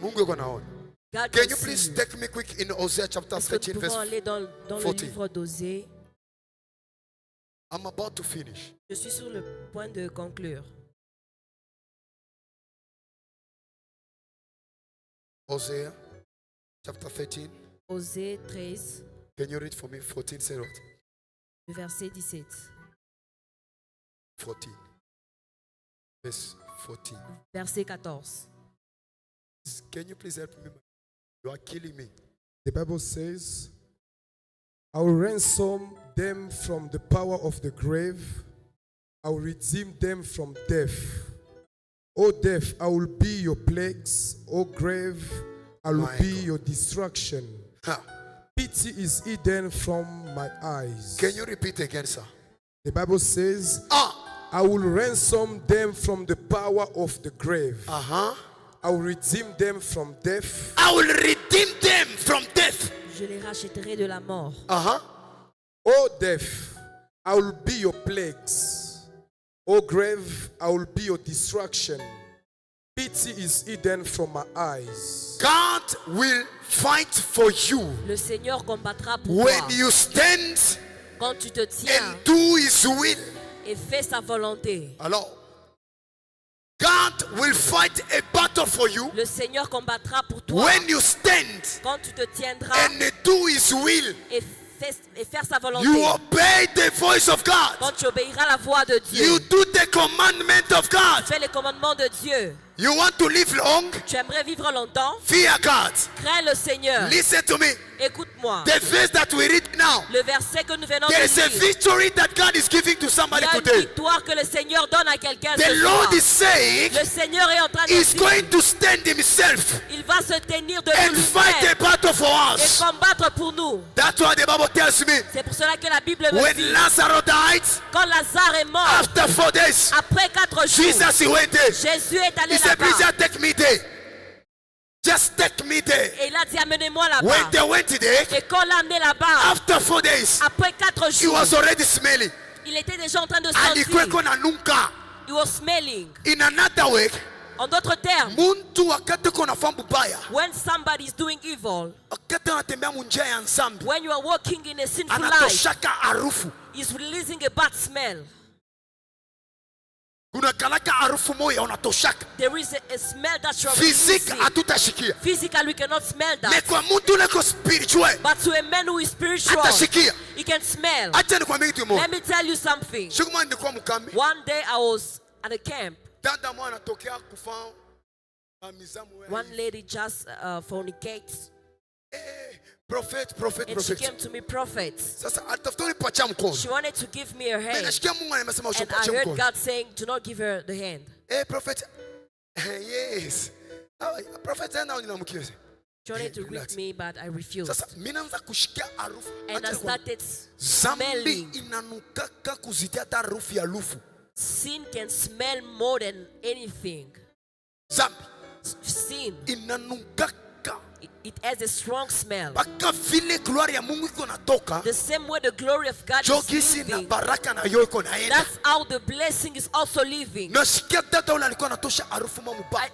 Mungu yuko naona. God Can can you please see you. take me quick in Hosea chapter Est-ce que 13 nous pouvons verse. aller dans le 14. livre d'Osée? I'm about to finish. Je suis sur le point de conclure. Hosea chapter 13. Osée 13, Can you read for me 14? Say what? le verset 17. 14. Verse 14. Verset 14. Can you please help me? You are killing me. The Bible says, I will ransom them from the power of the grave. I will redeem them from death. O death, I will be your plagues. O grave, I will My be God. your destruction. Huh. Pity is hidden from my eyes. Can you repeat again, sir? The Bible says, Ah. I will ransom them from the power of the grave. Uh-huh. I will redeem them from death. I will redeem them from death. Je les rachèterai de la mort. Uh-huh. O death, I will be your plagues. O grave, I will be your destruction. Pity is hidden from my eyes. God will fight for you Le Seigneur combattra pour when toi. you stand Quand tu te tiens and do His will. et fais sa volonté. Alors, God will fight a battle for you Le Seigneur combattra pour toi. when you stand Quand tu te tiendras and do His will. et faire sa volonté. You obey the voice of God. Quand tu obéiras la voix de Dieu. You do the commandment of God. Tu fais les commandements de Dieu. You want to live long? Tu aimerais vivre longtemps? Fear God. Crains le Seigneur. Listen to me. Écoute-moi. The verse that we read now. Le verset que nous venons There de is a lire. victory that God is giving to Il somebody y a une today. victoire que le Seigneur donne à quelqu'un The ce Lord soir. is saying Le Seigneur est en train de He's dire, going to stand Himself il va se tenir de and nous fight a battle for et us. combattre pour nous. That's what the Bible tells me. C'est pour cela que la Bible me When dit, Lazarus died, quand Lazare est mort, after 4 days, après 4 jours, Jesus he went there. Jésus est allé He said, please là-bas. just take me there. Just take me there. Et il a dit, amenez-moi When là-bas. they went there, Et quand on l'a amené là-bas, after 4 days, après 4 he jours, was already smelling. il était déjà en train de Alikuwa sentir. na nuka. He was smelling. In another way, En d'autres termes, muntu wakati kuna famu baya, when somebody is doing evil, wakati anatembea munjia ya nzambi, when you are walking in a sinful life, anatoshaka harufu. is releasing a bad smell. Kuna kalaka harufu moya unatoshaka. There is a smell that you are Physique releasing. hatutashikia. Physically, we cannot smell Me that. kwa muntu leko spiritual, But to a man who is spiritual, atashikia. he can smell. Acha nikwambie kitu moja. Let me tell you something. Shukuma nilikuwa mkambi. One day I was at a camp. Dada mwana anatokea kufanya mizamu wewe. One lady just fornicates. Prophet. And she came to me, prophet. Sasa atafuta unipacha mkono. She wanted to give me her Mimi hand. nasikia Mungu anasema And I usipache heard mkono. God saying, do not give her the hand. Prophet. Yes. Prophet tena unamkiza. She wanted to Relax. greet me, but I refused. Sasa mimi naanza kushikia harufu. And I Acha started zambi smelling. inanukaka kuzitia hata harufu ya lufu. Sin can smell more than anything. Zambi Sin, inanukaka it has a strong smell. mpaka vile glory ya Mungu iko natoka. The same way the glory of God is Jogisi na leaving, baraka na yo iko naenda. that's how the blessing is also leaving. Nasikia dada ule alikuwa anatosha harufu mbaya.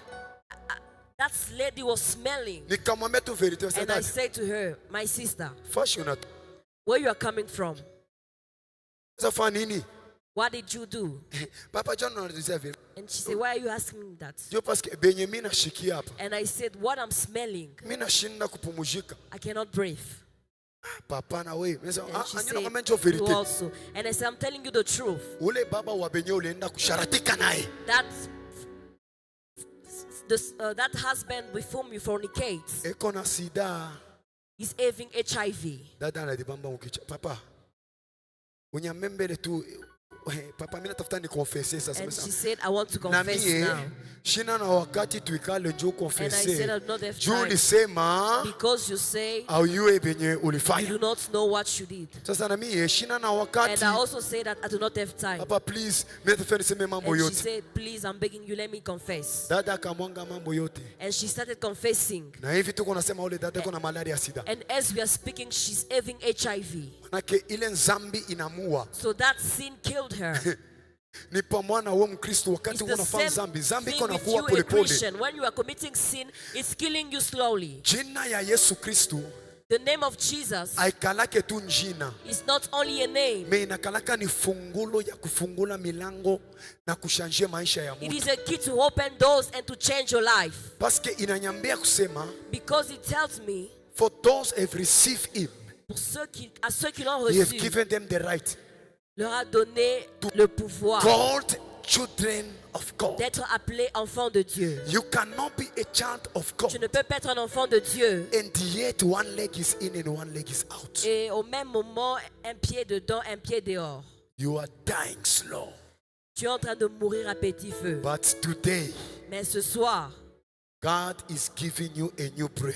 That lady was smelling. Nikamwambia tu verite And I sana. said to her, my sister, Fashion unatoka. where you are coming from? Sasa fanya nini? What did you do? Papa John anatuelezea vile. And she said, why are you asking me that? Ndio parce que benye mimi nashikia hapa. And I said, what I'm smelling, Mimi nashinda kupumzika. I cannot breathe. Papa na wewe. Mimi And she anyo said, nakwambia ndio you verite. also. And I said, I'm telling you the truth. Ule baba wa benye ulienda kusharatika naye. That husband with whom you fornicate Eko na sida. is having HIV. Dada anadibamba ukicha. Papa. Unyamembele tu. Papa mimi natafuta ni confesser sasa. And she said, I want to Na confess mie now. shina na wakati tuikale njoo And I said, confesser. I do not have Juu time. ulisema Because you say au yue benye you ulifanya. do not know what you did. Sasa na mie shina na And wakati. I also say that I do not have time. Papa please, mimi nataka niseme mambo And she yote. said, please, I'm begging you, let me confess. Dada akamwanga mambo yote. And she started confessing. Na hivi tuko nasema ule dada kuna malaria sida. And as we are speaking, she's having HIV. Manake ile nzambi inamua. So that sin killed her. Ni pamoja na wewe Mkristo It's wakati the unafanya same dhambi, dhambi thing iko with nakuwa you, a polepole. Christian. When you are committing sin, it's killing you slowly. Jina ya Yesu Kristo The name of Jesus haikalake tu njina. is not only a name. Me inakalaka ni fungulo ya kufungula milango na kushanjia maisha ya It mtu. is a key to open doors and to change your life. Paske inanyambia kusema Because it tells me, for those who have received him, à ceux qui l'ont he has reçu, given them the right leur a donné le pouvoir called children of God. d'être appelé enfant de Dieu. You cannot be a child of God Tu ne peux pas être un enfant de Dieu and yet one leg is in and one leg is out. et au même moment, un pied dedans, un pied dehors. You are dying slow. Tu es en train de mourir à petit feu. But today, Mais ce soir, God is giving you a new breath.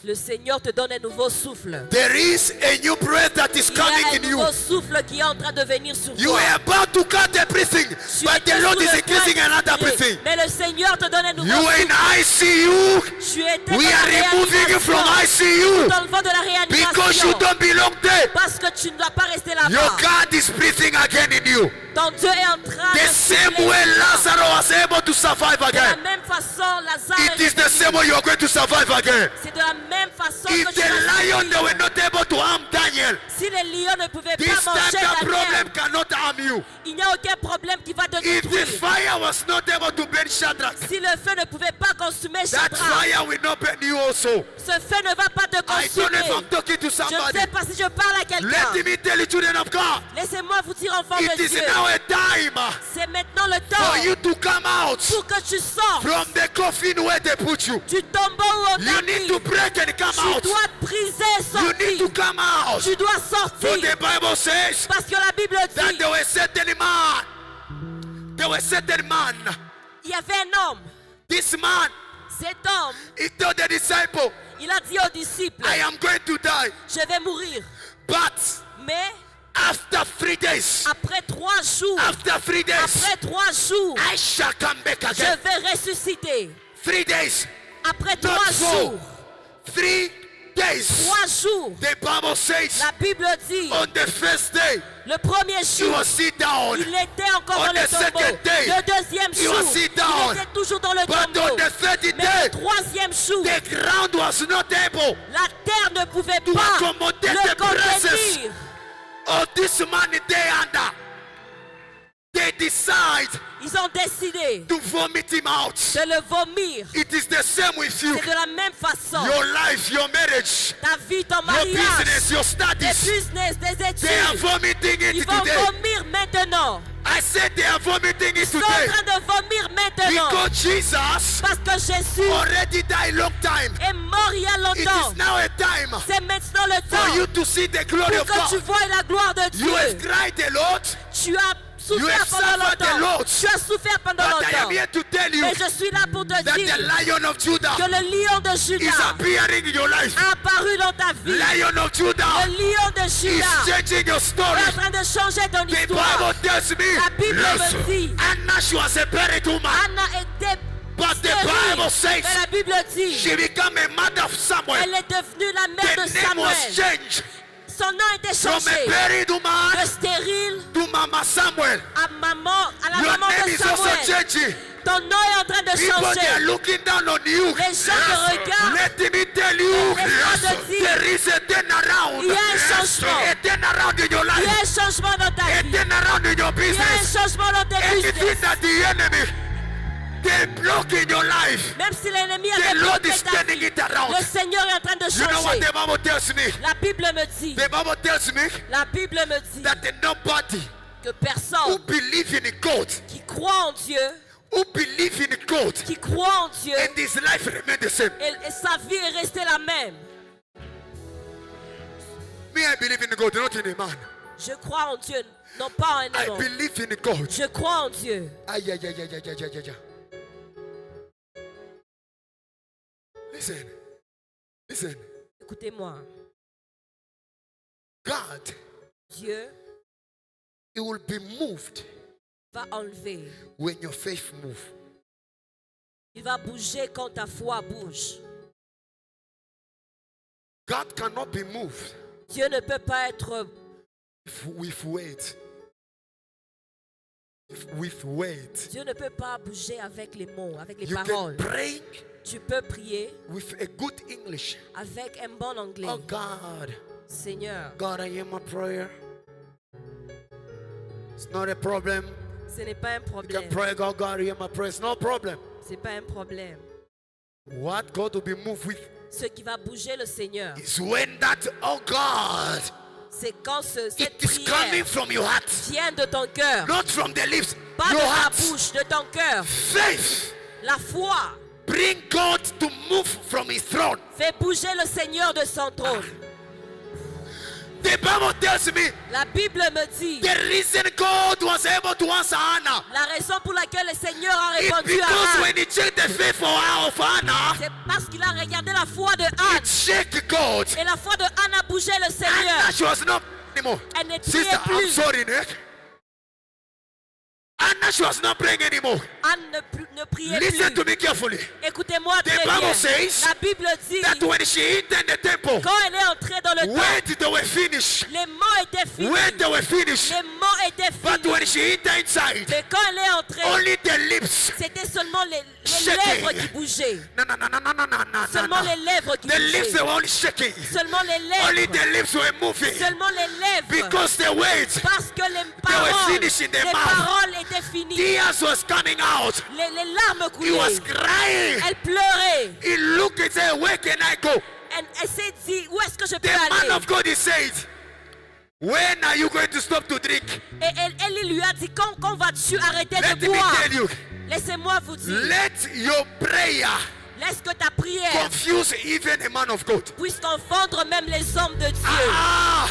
le Seigneur te donne un nouveau souffle. There is a new breath that is Il y a coming un in you. nouveau souffle qui est en train de venir sur You toi. are about to cut everything, Tu but étais the Lord sous is le increasing poids another inspiré, breathing. mais le Seigneur te donne un nouveau You are souffle. in ICU. Tu étais We dans are la removing you from ICU dans le fond de la because you réanimation. don't belong there. Parce que tu ne dois pas rester Your là-bas. God is breathing again in you. Ton Dieu est en train The de same souffler way sur toi. Lazarus was able to survive De la again. même façon, Lazare It is the same way you are going to survive again. c'est de la même façon If que tu the vas lion they survivre. were not able to harm Daniel, Si les lions ne pouvaient this pas time manger the Daniel, problem cannot harm you. il n'y a aucun problème qui va te If the détruire. fire was not able to burn Shadrach, Si le feu ne pouvait pas consumer that Shadrach, fire will not burn you also. ce feu ne va pas te I don't know if I'm consumer. talking to Je ne somebody. sais pas si je parle à quelqu'un. Let me tell you, children of God, Laissez-moi vous dire, enfants it de is Dieu, now a time c'est maintenant le for you temps to come out pour que tu sortes from the coffin where they put you. du tombeau où on You t'a need mis. to break and come Tu out. dois briser, You need to sortir. come out. Tu dois For sortir. the Bible says Parce que la Bible that dit, there were certain man. There were certain man. il y avait un homme. This man, Cet homme, he told the disciple, il a dit aux disciples, I am going to die. je vais mourir. But Mais after 3 days, après 3 jours, after 3 days, après 3 jours, I shall come back je again. vais ressusciter. 3 days, Après 3 not 4. jours, 3 days. 3 jours, The Bible says la Bible dit, on the first day, le premier he jour, was sit down. il était encore On dans le the second tombeau. day, Le deuxième he jour, was sit down. il était toujours dans le But on tombeau. the third Mais day, le troisième jour, the ground was not able la terre ne pouvait to pas accommodate le the presence contenir. of this man there under. They decide Ils ont décidé to vomit him out. de le vomir. It is the same with you. C'est de la même façon. Your life, your marriage, Ta vie, ton your mariage, business, your tes studies, business, tes they are études, vomiting ils it vont today. vomir maintenant. I said they are vomiting it Ils sont en today train de vomir maintenant. because Jesus Parce que Jésus already died long time. est mort il y a It longtemps. is now a time C'est maintenant le for you temps to see the glory pour of que tu God. vois la gloire de You have Dieu. cried a lot, Tu as You souffert have pendant suffered a longtemps. lot. Tu as souffert pendant but I am longtemps. here to tell you Mais je suis là pour te that dire the Lion of Judah que le lion de is Judas appearing in your life. a apparu dans ta vie. Lion of Judah Le lion de is Judas changing your story. est en train de changer ton The histoire. Bible tells me La Bible yes, me dit, Anna, she was a buried woman, Anna était but the stérile. Bible says Mais la Bible dit, she became a mother of Samuel. elle est devenue la mère The de name was Samuel. changed Son nom a été from a changé buried de woman stérile to Mama Samuel. à maman, à la Your maman name de is also Samuel. changing. Ton nom est en train de People, they are changer. looking down on you. Les gens te regardent. Let me tell you, Laisse-moi te dire, there is a turnaround. il y a un changement. A turnaround in your Il y a life. un changement dans ta A vie. turnaround in your Il y a un business. changement dans tes Anything business. that the enemy they block in your life, Même si l'ennemi the avait Lord bloqué is ta turning vie, it around. le Seigneur est en train de You know what changer. the Bible tells me? La Bible me dit, The Bible tells me la Bible me dit that nobody que who personne believe in God, qui croit en Dieu, who believe in God, qui croit en Dieu, and his life remain the same. et sa vie est restée la même. Me, I believe in God, not in a man. Je crois en Dieu, non pas en un I homme. believe in God. Je crois en Dieu. Ay, ay, ay, ay, ay, ay, ay, ay. Listen, listen. Écoutez-moi. God, Dieu He will be moved va enlever. when your faith move. Il va bouger quand ta foi bouge. God cannot be moved Dieu ne peut pas être with weight. With weight. Dieu ne peut pas bouger avec les mots, avec les You can paroles. pray Tu peux prier with a good English. avec un bon anglais. Oh God, Seigneur, God, I hear my prayer. It's not a problem. ce n'est pas un You can problème. pray, God, God, hear my prayer. It's no problem. C'est pas un problème. What God will be moved with Ce qui va bouger le Seigneur, is when that, oh God, c'est quand cette it is coming prière from your heart, vient de ton cœur. not from the lips. pas your de ta heart. bouche, de ton cœur. Faith. La foi Bring God to move from his throne. fait bouger le Seigneur de son trône. The Bible tells me La Bible me dit the reason God was able to answer Hannah la raison pour laquelle le Seigneur a is répondu à because Anne. when he checked the faith of Hannah, C'est parce qu'il a regardé la foi de Anne. it checked God. Et la foi de Anne a bougé le Hannah, Seigneur. she was not anymore. Elle ne Sister, priait I'm plus. sorry, Nick. Hannah, she was not praying anymore. Anne ne priait Listen to plus. me carefully. Écoutez-moi The très Bible bien. says La Bible dit that when she entered the temple, quand elle est entrée dans le when temple, they were finished, les mots étaient finis. when they were finished, Les mots étaient but finis. when she entered inside, Mais quand elle est entrée, only the lips. c'était seulement les Shaking. lèvres qui bougeaient. No, no, no, no, no, no, no, no, Seulement no. les lèvres qui The lips bougeaient. were only shaking. Seulement les Only lèvres. the lips were moving. Seulement les lèvres. Because the words, Parce que les were paroles, finished in the les mouth. paroles étaient finies. tears was coming out. Les larmes He was coulaient. crying. Elle pleurait. He looked and said, where can I go? Elle s'est dit, où est-ce que je peux The man aller? of God, he said, when are you going to stop to drink? Et elle lui a dit, quand vas-tu arrêter Let de me boire? tell you, Laissez-moi vous dire. let your prayer Laisse que ta prière confuse even a man of God. puisse confondre même les hommes de Dieu. Ah,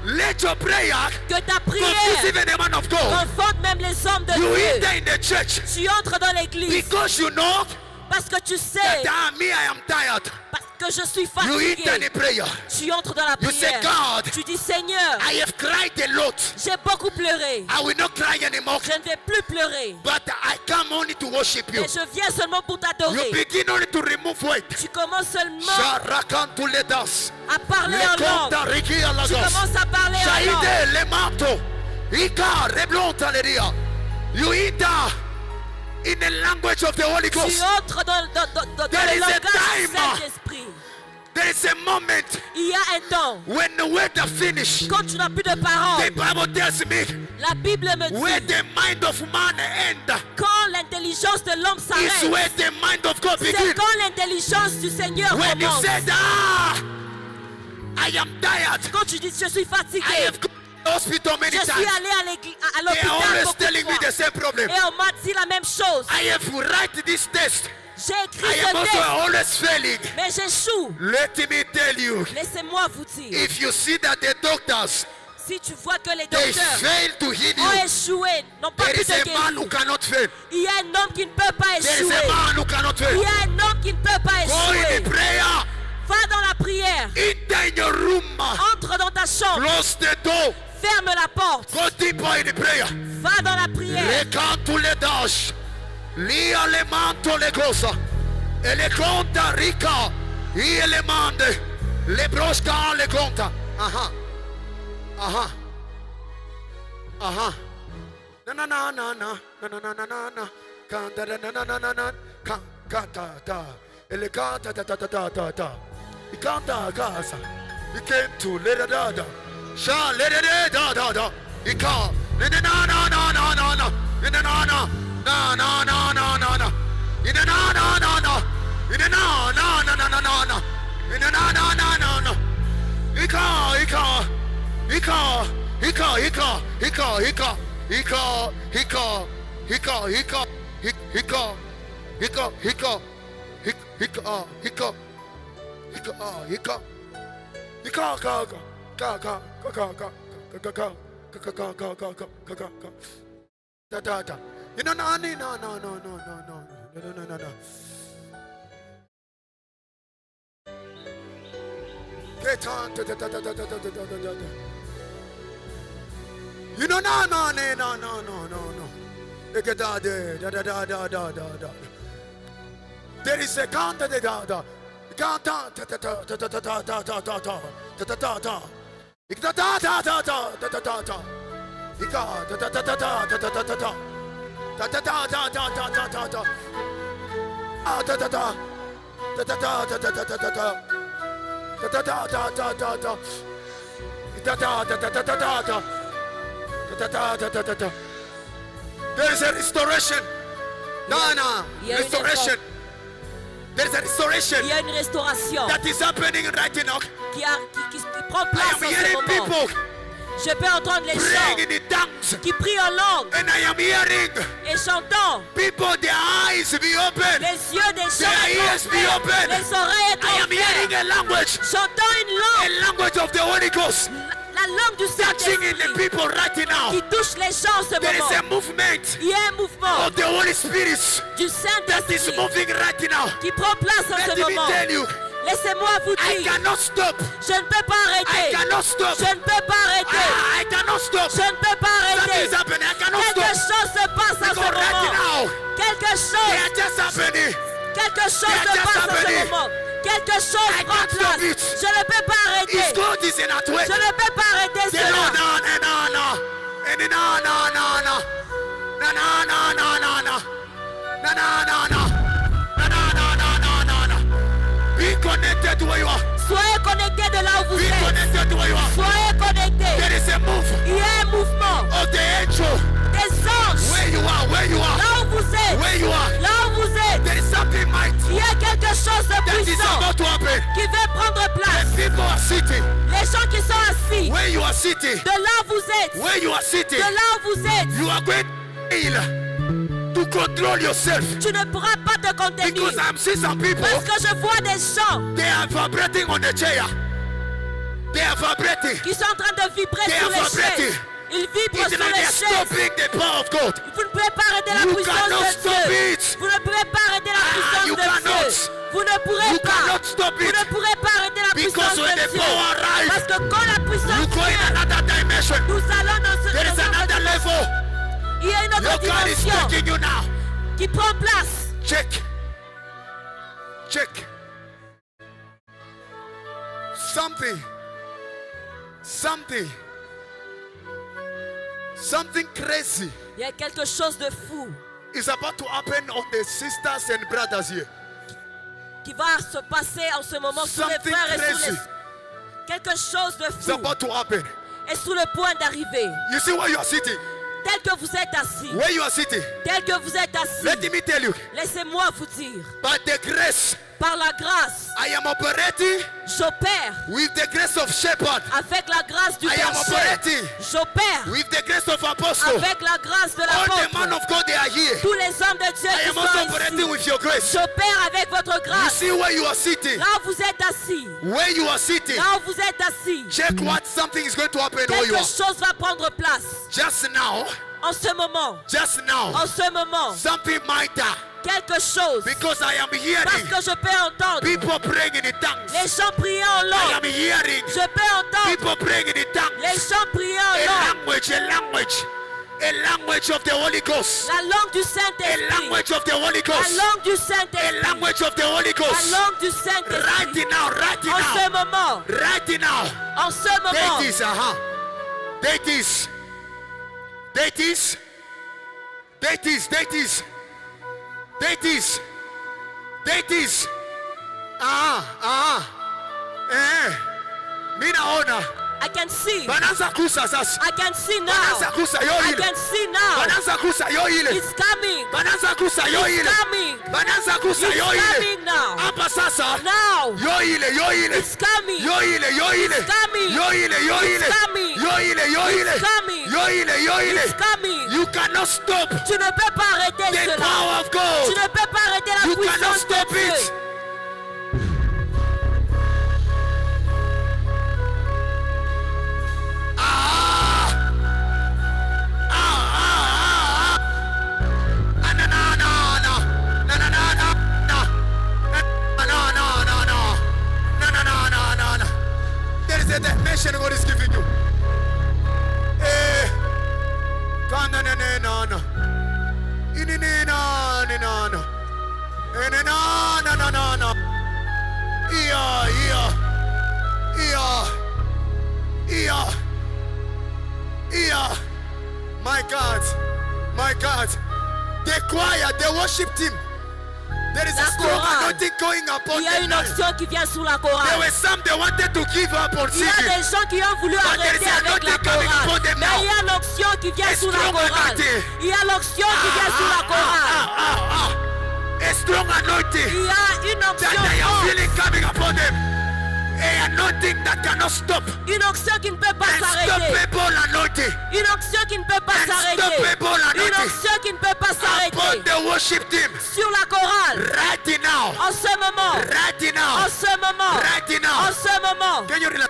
let your prayer Que ta confuse prière even a man of God. confonde même les hommes de You Dieu. enter in the church Tu entres dans l'église because you know parce que tu sais, that me, I am tired. parce que je suis You enter in fatigué. prayer. Tu entres dans la You say, prière. God, Tu dis, Seigneur, I have cried a lot. j'ai beaucoup pleuré. I will not cry anymore. Je ne vais plus pleurer. But I come only to worship you. Et je viens seulement pour You t'adorer. begin only to remove weight. Tu commences seulement Sharakantu ledas. à parler en langue. Lekonta riki Tu alagos. commences à parler en langue. Shaide le manto. Ika reblonta leria. You enter in the language of the Holy Tu Ghost. entres dans There le is a langage du time. Saint-Esprit. There is a moment Il y a un temps, when the word are finished. quand tu n'as plus de The paroles, Bible tells me la Bible me where dit, the mind of man ends quand l'intelligence de l'homme is s'arrête, where the mind of God c'est begins. quand l'intelligence du Seigneur When you commence. said, I am tired. Quand tu dis, je suis I fatigué, have gone to the hospital many je suis times. allé à They are l'hôpital always beaucoup telling de me fois. the same problem. Et on m'a dit la même chose. I have write this test. J'ai écrit I am ce also test, always failing. mais j'échoue. Let me tell you, Laissez-moi vous dire, if you see that the doctors si tu vois que les they docteurs fail to heal ont you, échoué, n'ont pas there pu is te a man who guérir, cannot fail. il y a un homme qui ne peut pas There is échouer. a man who cannot Il fail. y a un homme qui ne peut pas Go in échouer. the prayer. Va dans la prière. Enter in your room. Entre dans ta chambre. Close the door. Ferme la porte. Go deeper in the prayer. Va dans la prière. Recanto le dash. Lia le manto le gosa. E le conta rica. E le mande. Le brosca le conta. Aha. Aha. Aha. Na na na na na na na na na na na. Canta na na na na na. Canta ta. E le canta ta ta ta ta ta ta. I canta a casa. I canto le da da da. Sha le da da da da. I ca. Na na na na na na na. Na na na. Na na na na na na. Na na na na na. Na na na na na na na na. Na na na na na na. I ca. I ca. I ca. Hika, hika, hika, hika, hika, hika, hika, hika, hika, hika, hika, hika, hika, hika, hika, ka, ka, ka, ka, ka, ka, ka, ka, ka, ka, ka, ka, ka, da, da, da. No, no, no, no, no, no, no, no, no, no, no, no. Get on, da, da, da, da, da, da, da, da, da, da. You know, no, no, no, no, no, no, no, no. Look at that, da, da, da, da, da, da, da. There is a count, da, da, da. Count, da, da, da, da, da, da, da, da, da, da, da, da, da. Ik da, da, da, da, da, da, da, da, da. Ik da, da, da, da, da, da, da, da, da, da. Da, da, da, da, da, da, da, da, da. Ah, da, da, da. Da, da, da, da, da, da, da, da, da. Da, da, da, da, da, da, da. Da, da, da, da, da, da, da, da. Da, da, da, da, da, da. There is a restoration. No, no. Il y a une Restoration. There is a restoration Il y a une restauration that is happening right now. qui prend I place am en ce hearing moment. people Je peux entendre les praying in gens the tongues. qui prient en langue And I am hearing et chantant. people, their eyes be open. Les yeux des gens Their ears be open. les oreilles I am hearing ouvertes. a language. Chantant une langue, A language of the Holy Ghost. la langue du Touching in the Saint-Esprit people right now. qui touche les gens en ce There is moment. a movement Il y a un mouvement of the Holy Spirit du that is Saint-Esprit moving right now. qui prend place en Let ce me moment. tell you, Laissez-moi vous I dire, cannot stop. je ne peux pas I arrêter. cannot stop. Je ne peux pas arrêter. I cannot stop. Je ne peux pas Something arrêter. is happening. I cannot Quelque stop. chose se passe en ce Because right moment. now, Quelque they chose, are just happening. quelque chose They are se just passe en ce happening. moment. Quelque chose I prend can't stop place. it. Je ne peux pas arrêter. His God is in at work. Je ne peux pas arrêter The Lord, cela. Be connected to where you are. Soyez connectés de là où vous Be êtes. connected to where you are. Soyez connectés. There is a move Il y a un mouvement of the angel. des anges. Where you are, where you are, Là où vous êtes. where you are. Là où vous êtes. There is something mighty Il y a quelque chose de that is puissant about to happen. qui va prendre place. People are sitting. Les gens qui sont assis. Where you are sitting. De là où vous êtes. Where you are sitting. De là où vous êtes. You are going to control yourself. Tu ne pourras pas te contenir. Because I'm seeing some people, Parce que je vois des gens they are vibrating on the chair. They are vibrating. qui sont en train de vibrer They sur are les vibrating. chaises. Ils vibrent It's sur like les they are chaises. stopping the power of God. Vous ne pouvez pas arrêter la You puissance cannot de stop Dieu. it. Vous ne pouvez pas arrêter la puissance you de cannot. Dieu. Vous ne pourrez You pas. cannot stop Vous it. ne pourrez pas arrêter la Because puissance when de the Dieu. power arrives, Parce que quand la puissance You go in vient, another dimension. nous allons dans ce There is dans another notre- level. Il y a une Your autre God is dimension taking you now. qui prend place. Check. Check. Something crazy Il y a quelque chose de fou is about to happen on the sisters and brothers here. qui va se passer en ce moment sous les Something frères et sous crazy les... Quelque chose de is fou about to happen. est sous le point d'arriver. You see where you are sitting? Tel que vous êtes assis. Where you are sitting? Tel que vous êtes assis. Let me tell you, Laissez-moi vous dire. by the grace, Par la grâce, I am operating j'opère. with the grace of shepherd. Avec la grâce du I am berger. operating J'opère. with the grace of apostle. Avec la grâce de All the man l'apôtre. of God, they are here. Tous les hommes de Dieu I qui am also sont operating ici. with your grace. J'opère avec votre You grâce. see where you are sitting? Là où vous êtes assis. Where you are sitting? Là où vous êtes assis. Check what something is going to happen where you Quelque are. chose va prendre place. Just now, En ce moment. just now, En ce moment. something might die. Quelque chose. Because I am Parce hearing que je peux entendre people praying in the tongues. les gens prier en I langue. am hearing Je peux entendre people praying in the tongues. les gens prier en A langue. language of the Holy Ghost. La langue du A Saint-Esprit. language of the Holy La Ghost. langue du A Saint-Esprit. language of the Holy La Ghost. langue du Saint-Esprit. Right now, right En ce now, moment. right now. En ce moment. Deities, Deities. Deities. Deities. Deities. Deities. Deities. Minaona. I can see. Bananza kusa sasa. I can see now. Bananza kusa yo I ile. can see now. Bananza kusa yo ile. It's coming. Bananza kusa yo It's ile. coming. Bananza kusa It's yo ile. coming now. Hapa sasa. Now. Yo ile, yo ile. It's coming. Yo ile, yo ile. It's coming. Yo ile, yo It's ile. coming. Yo ile, yo ile. It's coming. Yo ile, yo ile. It's coming. You cannot stop Tu ne peux pas arrêter the cela. power of Tu God. ne peux pas arrêter la You cannot puissance stop de Dieu. it. There is a dimension God is giving you. My God, the choir, the worship team. There is a La strong chorale. anointing going upon Il y a them une now. onction qui vient sur la There chorale. were some that wanted to give up on Il y a singing. des gens qui ont voulu But there arrêter is an avec la anointing coming upon chorale. them Mais now. il y a l'onction qui vient A sur la strong chorale. anointing. Il y a l'onction qui vient sur la chorale. A strong anointing Il y a une that onction I am forte feeling coming upon them. An anointing that cannot stop. Une onction qui ne peut pas s'arrêter. Unstoppable anointing. Une onction qui ne peut pas s'arrêter. Unstoppable Une anointing. onction qui ne peut pas Upon s'arrêter. the worship team. Sur la chorale. Right now. En ce moment. Right now. En ce moment. Right now. En ce moment. Can you relax?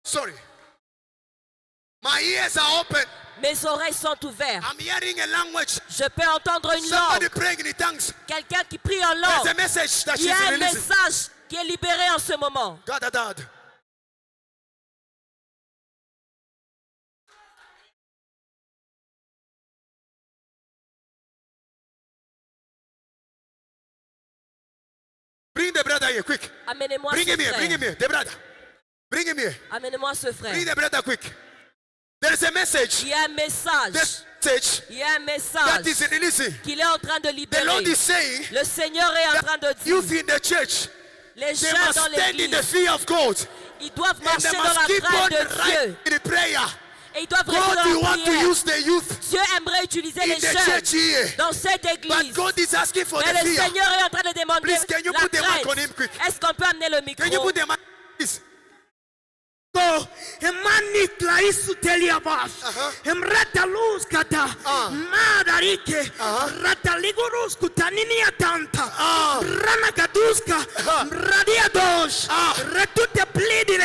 Sorry. My ears are open. Mes oreilles sont ouvertes. I'm hearing a language. Je peux entendre une Somebody langue. praying in tongues. Quelqu'un qui prie en There's langue. a message that Il y she's a un releasing. message qui est libéré en ce moment. God, dad. Bring the brother here, quick. Amenez-moi Bring ce him here, bring him frère. here, the brother. Bring him here. Amenez-moi ce Bring frère. the brother quick. There is a message. Il y a un message. This message Il y a un that message is releasing. qu'il est en train de The Lord libérer. is saying Le Seigneur est en train de that youth dire, in the church, les they jeunes must dans stand in the l'église, fear of God. ils doivent And marcher they dans must la keep on crainte de Dieu. right in the prayer. Et ils doivent rester God, dans you la want to prière. use the youth Dieu aimerait utiliser in les the church jeunes here. dans cette But église. God is asking for Mais the le fear. Seigneur est en train de demander Please, can you la put the mic on crainte. him quick? Est-ce qu'on peut amener le Can you micro? put the mic, please? So, emani klaisu teliabas. Emrata luz kata. Madarike. Rata ligurus kutanini atanta. Rana kaduska. Radia dos. Retute pledi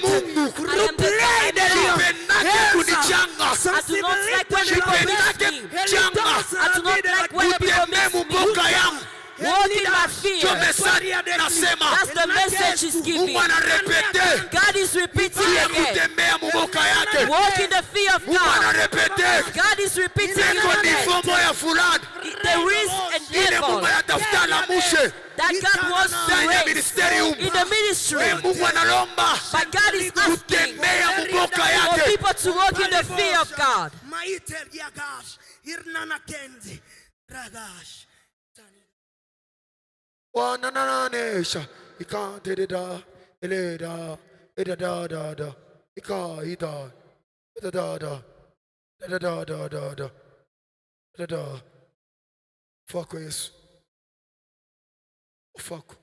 Mungu. Ruplei delio. Penake kunichanga. I do not like when people miss me. Changa. I do not like when people Utembee miss me. mboka yangu. Walk in my Ndio fear. message nasema. That's the message he's giving. Mungu anarepete. God is repeating again. Kutembea mboka yake. Walk in the fear of Mungu God. anarepete. God is repeating Niko ni again. fomo ya fulani. There is an Ile Mungu level anatafuta lamushe. that God wants to Ndani ya raise ministerium. in the ministry. Mungu analomba. But God is asking Kutembea mboka for yake. people to walk in the fear of God. Maiter yagash. Irnana kenzi. Ragash. Wanananesha ikantededa eleda edada ikaida edada edada fako Yesu fako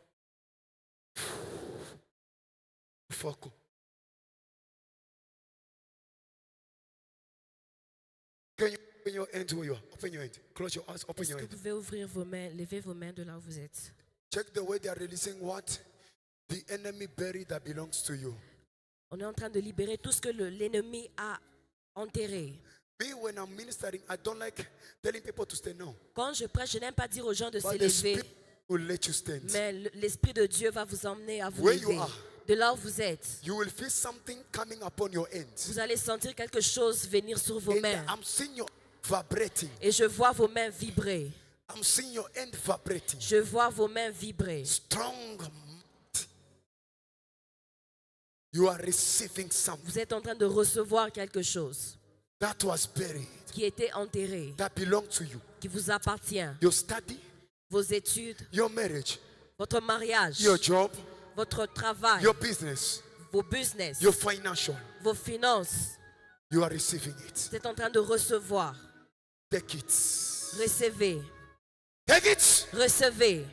Can you open your hands where you are? Open your hands. Close your eyes. Open Est-ce your que hands. vous pouvez ouvrir vos mains, lever vos mains de là où vous êtes? Check the way they are releasing what the enemy buried that belongs to you. On est en train de libérer tout ce que l'ennemi a enterré. Me, when I'm ministering, I don't like telling people to stay. No. Quand je prêche, je n'aime pas dire aux gens de But the s'élever, Spirit will let you stand. mais l'Esprit de Dieu va vous emmener à vous Where you lever. are. De là où vous êtes, You will feel something coming upon your hands. vous allez sentir quelque chose venir sur vos And mains. I'm seeing you vibrating. Et je vois vos mains vibrer. I'm seeing your hand vibrating. Je vois vos mains vibrer. Strong. You are receiving something Vous êtes en train de recevoir quelque chose that was buried, qui était enterré, that belongs to you. qui vous appartient. Your study, Vos études, your marriage, votre mariage, your job, votre travail, your business, vos business, your financial. vos finances. You are receiving it. Vous êtes en train de recevoir. Take it. Recevez, Take it. recevez,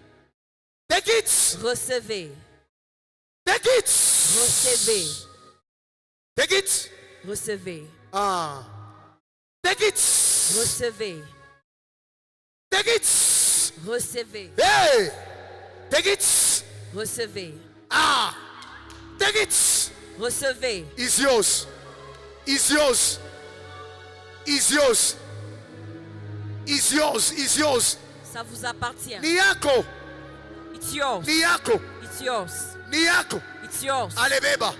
Take it. recevez, Take it. recevez, Take it. recevez, Take it. recevez, Take it. recevez, Hey. Take it. recevez, Take it. recevez. It's yours. It's yours. It's yours. It's yours. It's yours. Ça vous appartient. Ni yako. It's yours. Ni yako. It's yours. Ni yako. It's yours. Ale beba.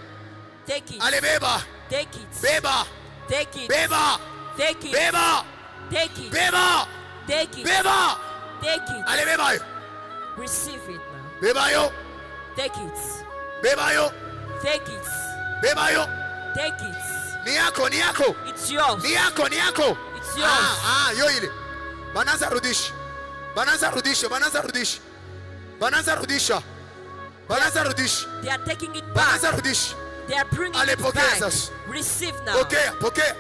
Take it. Ale beba. Take it. Beba. Take it. Beba. Take it. Beba. Take it. Beba. Take it. Beba. Take it. Ale beba yo. Receive it now. Beba yo. Take it. Beba yo. Take it. Beba yo. Take it. Ni yako. Ni yako. It's yours. Ni yako. Ni yako. It's yours. Yo ile. Bananza rudisha. Bananza rudisha. Bananza rudisha. Bananza rudisha. Banaanza rudisha. They are taking it back. Banaanza rudisha. They are bringing Ale, it pokea back. sasa. Receive now. Pokea, pokea.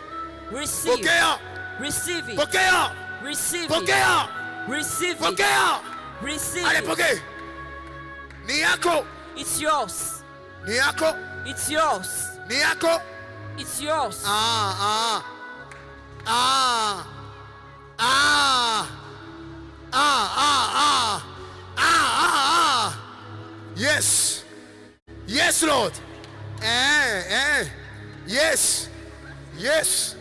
Receive. Pokea. Receive it. Pokea. Receive it. Pokea. Receive it. Pokea. Receive Ale, it. pokea. Ni yako. It's yours. Ni yako. It's yours. Ni yako. It's yours. Ah. Yes. Yes, Lord. Yes. Yes.